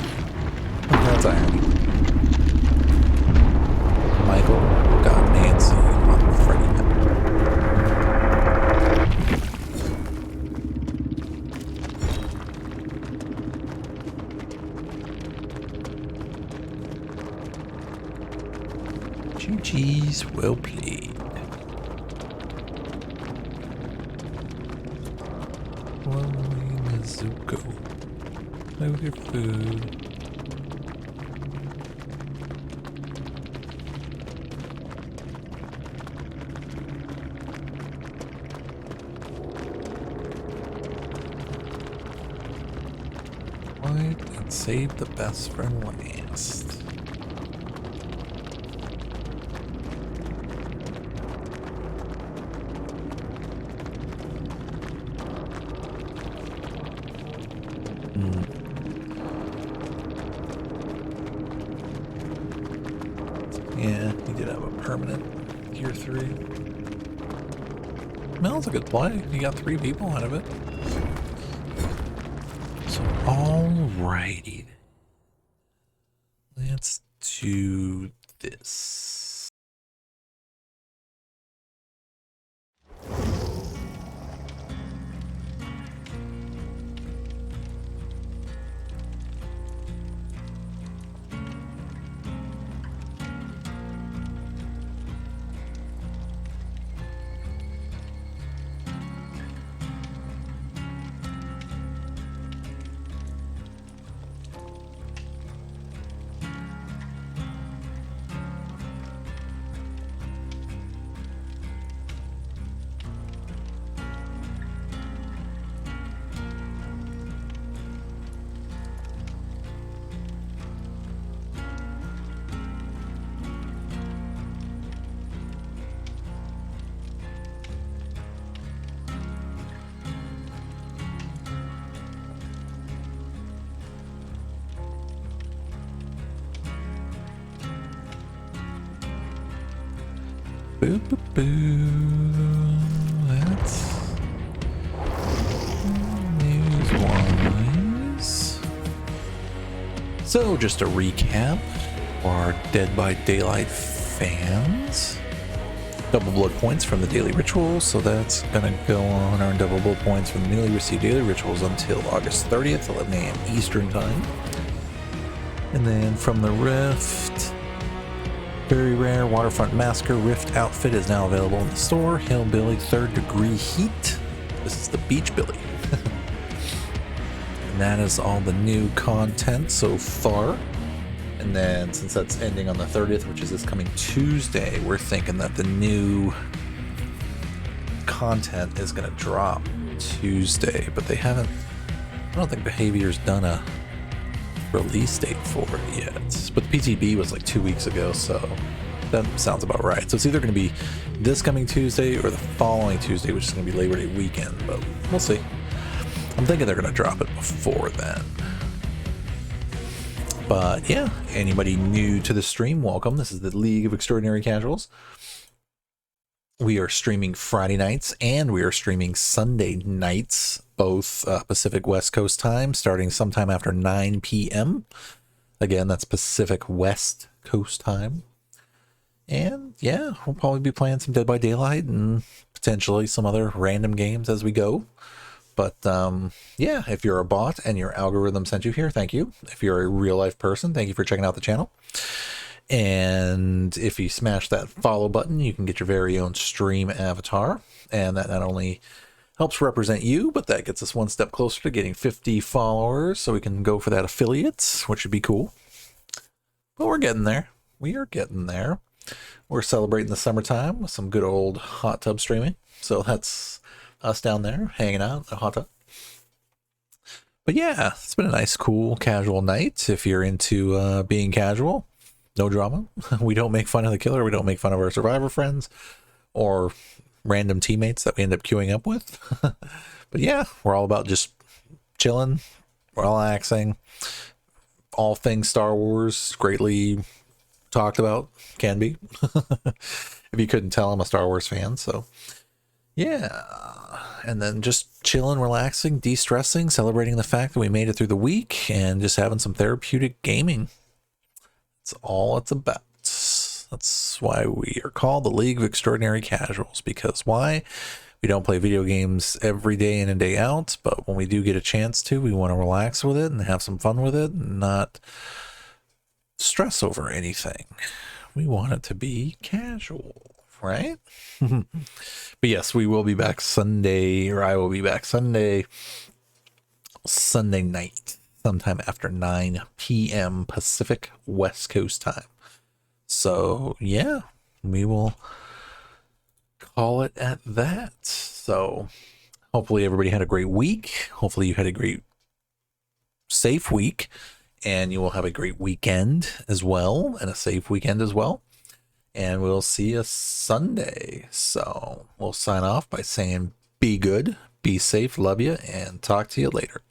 That's irony. Michael got Nancy on the Freddy map. GG's, well played. Zuko. Move your food. Wait and save the best for last. Yeah, he did have a permanent tier 3. Well, that's a good play. You got 3 people out of it. So, alrighty. Let's do this. Boo, boo, boo. That's news-wise. So, just a recap for our Dead by Daylight fans. Double blood points from the daily rituals, so that's gonna go on our double blood points from the newly received daily rituals until August 30th, 11 a.m. Eastern Time. And then from the Rift, very rare Waterfront Massacre Rift outfit is now available in the store. Hillbilly 3rd Degree Heat. This is the Beach Billy. And that is all the new content so far. And then since that's ending on the 30th, which is this coming Tuesday, we're thinking that the new content is going to drop Tuesday, but they haven't, I don't think Behavior's done a release date for it yet. But the PTB was like 2 weeks ago, so that sounds about right. So it's either going to be this coming Tuesday or the following Tuesday, which is going to be Labor Day weekend, but we'll see. I'm thinking they're going to drop it before then. But yeah, anybody new to the stream, welcome. This is the League of Extraordinary Casuals. We are streaming Friday nights and we are streaming Sunday nights, both Pacific West Coast time, starting sometime after 9 p.m. Again, that's Pacific West Coast time. And yeah, we'll probably be playing some Dead by Daylight and potentially some other random games as we go. But yeah, if you're a bot and your algorithm sent you here, thank you. If you're a real life person, thank you for checking out the channel. And if you smash that follow button, you can get your very own stream avatar. And that not only helps represent you, but that gets us one step closer to getting 50 followers so we can go for that affiliate, which would be cool. But we're getting there. We are getting there. We're celebrating the summertime with some good old hot tub streaming. So that's us down there hanging out in the hot tub. But yeah, it's been a nice, cool, casual night. If you're into being casual, no drama. We don't make fun of the killer. We don't make fun of our survivor friends or random teammates that we end up queuing up with. But yeah, we're all about just chilling, relaxing. All things Star Wars, greatly talked about, can be. If you couldn't tell, I'm a Star Wars fan, so yeah. And then just chilling, relaxing, de-stressing, celebrating the fact that we made it through the week, and just having some therapeutic gaming. That's all it's about. That's why we are called the League of Extraordinary Casuals, because why? We don't play video games every day in and day out, but when we do get a chance to, we want to relax with it and have some fun with it and not stress over anything. We want it to be casual, right? But yes, we will be back Sunday, or I will be back Sunday night, sometime after 9 p.m. Pacific West Coast time. So yeah, we will call it at that. So hopefully everybody had a great week. Hopefully you had a great, safe week, and you will have a great weekend as well, and a safe weekend as well. And we'll see you Sunday. So we'll sign off by saying be good, be safe, love you, and talk to you later.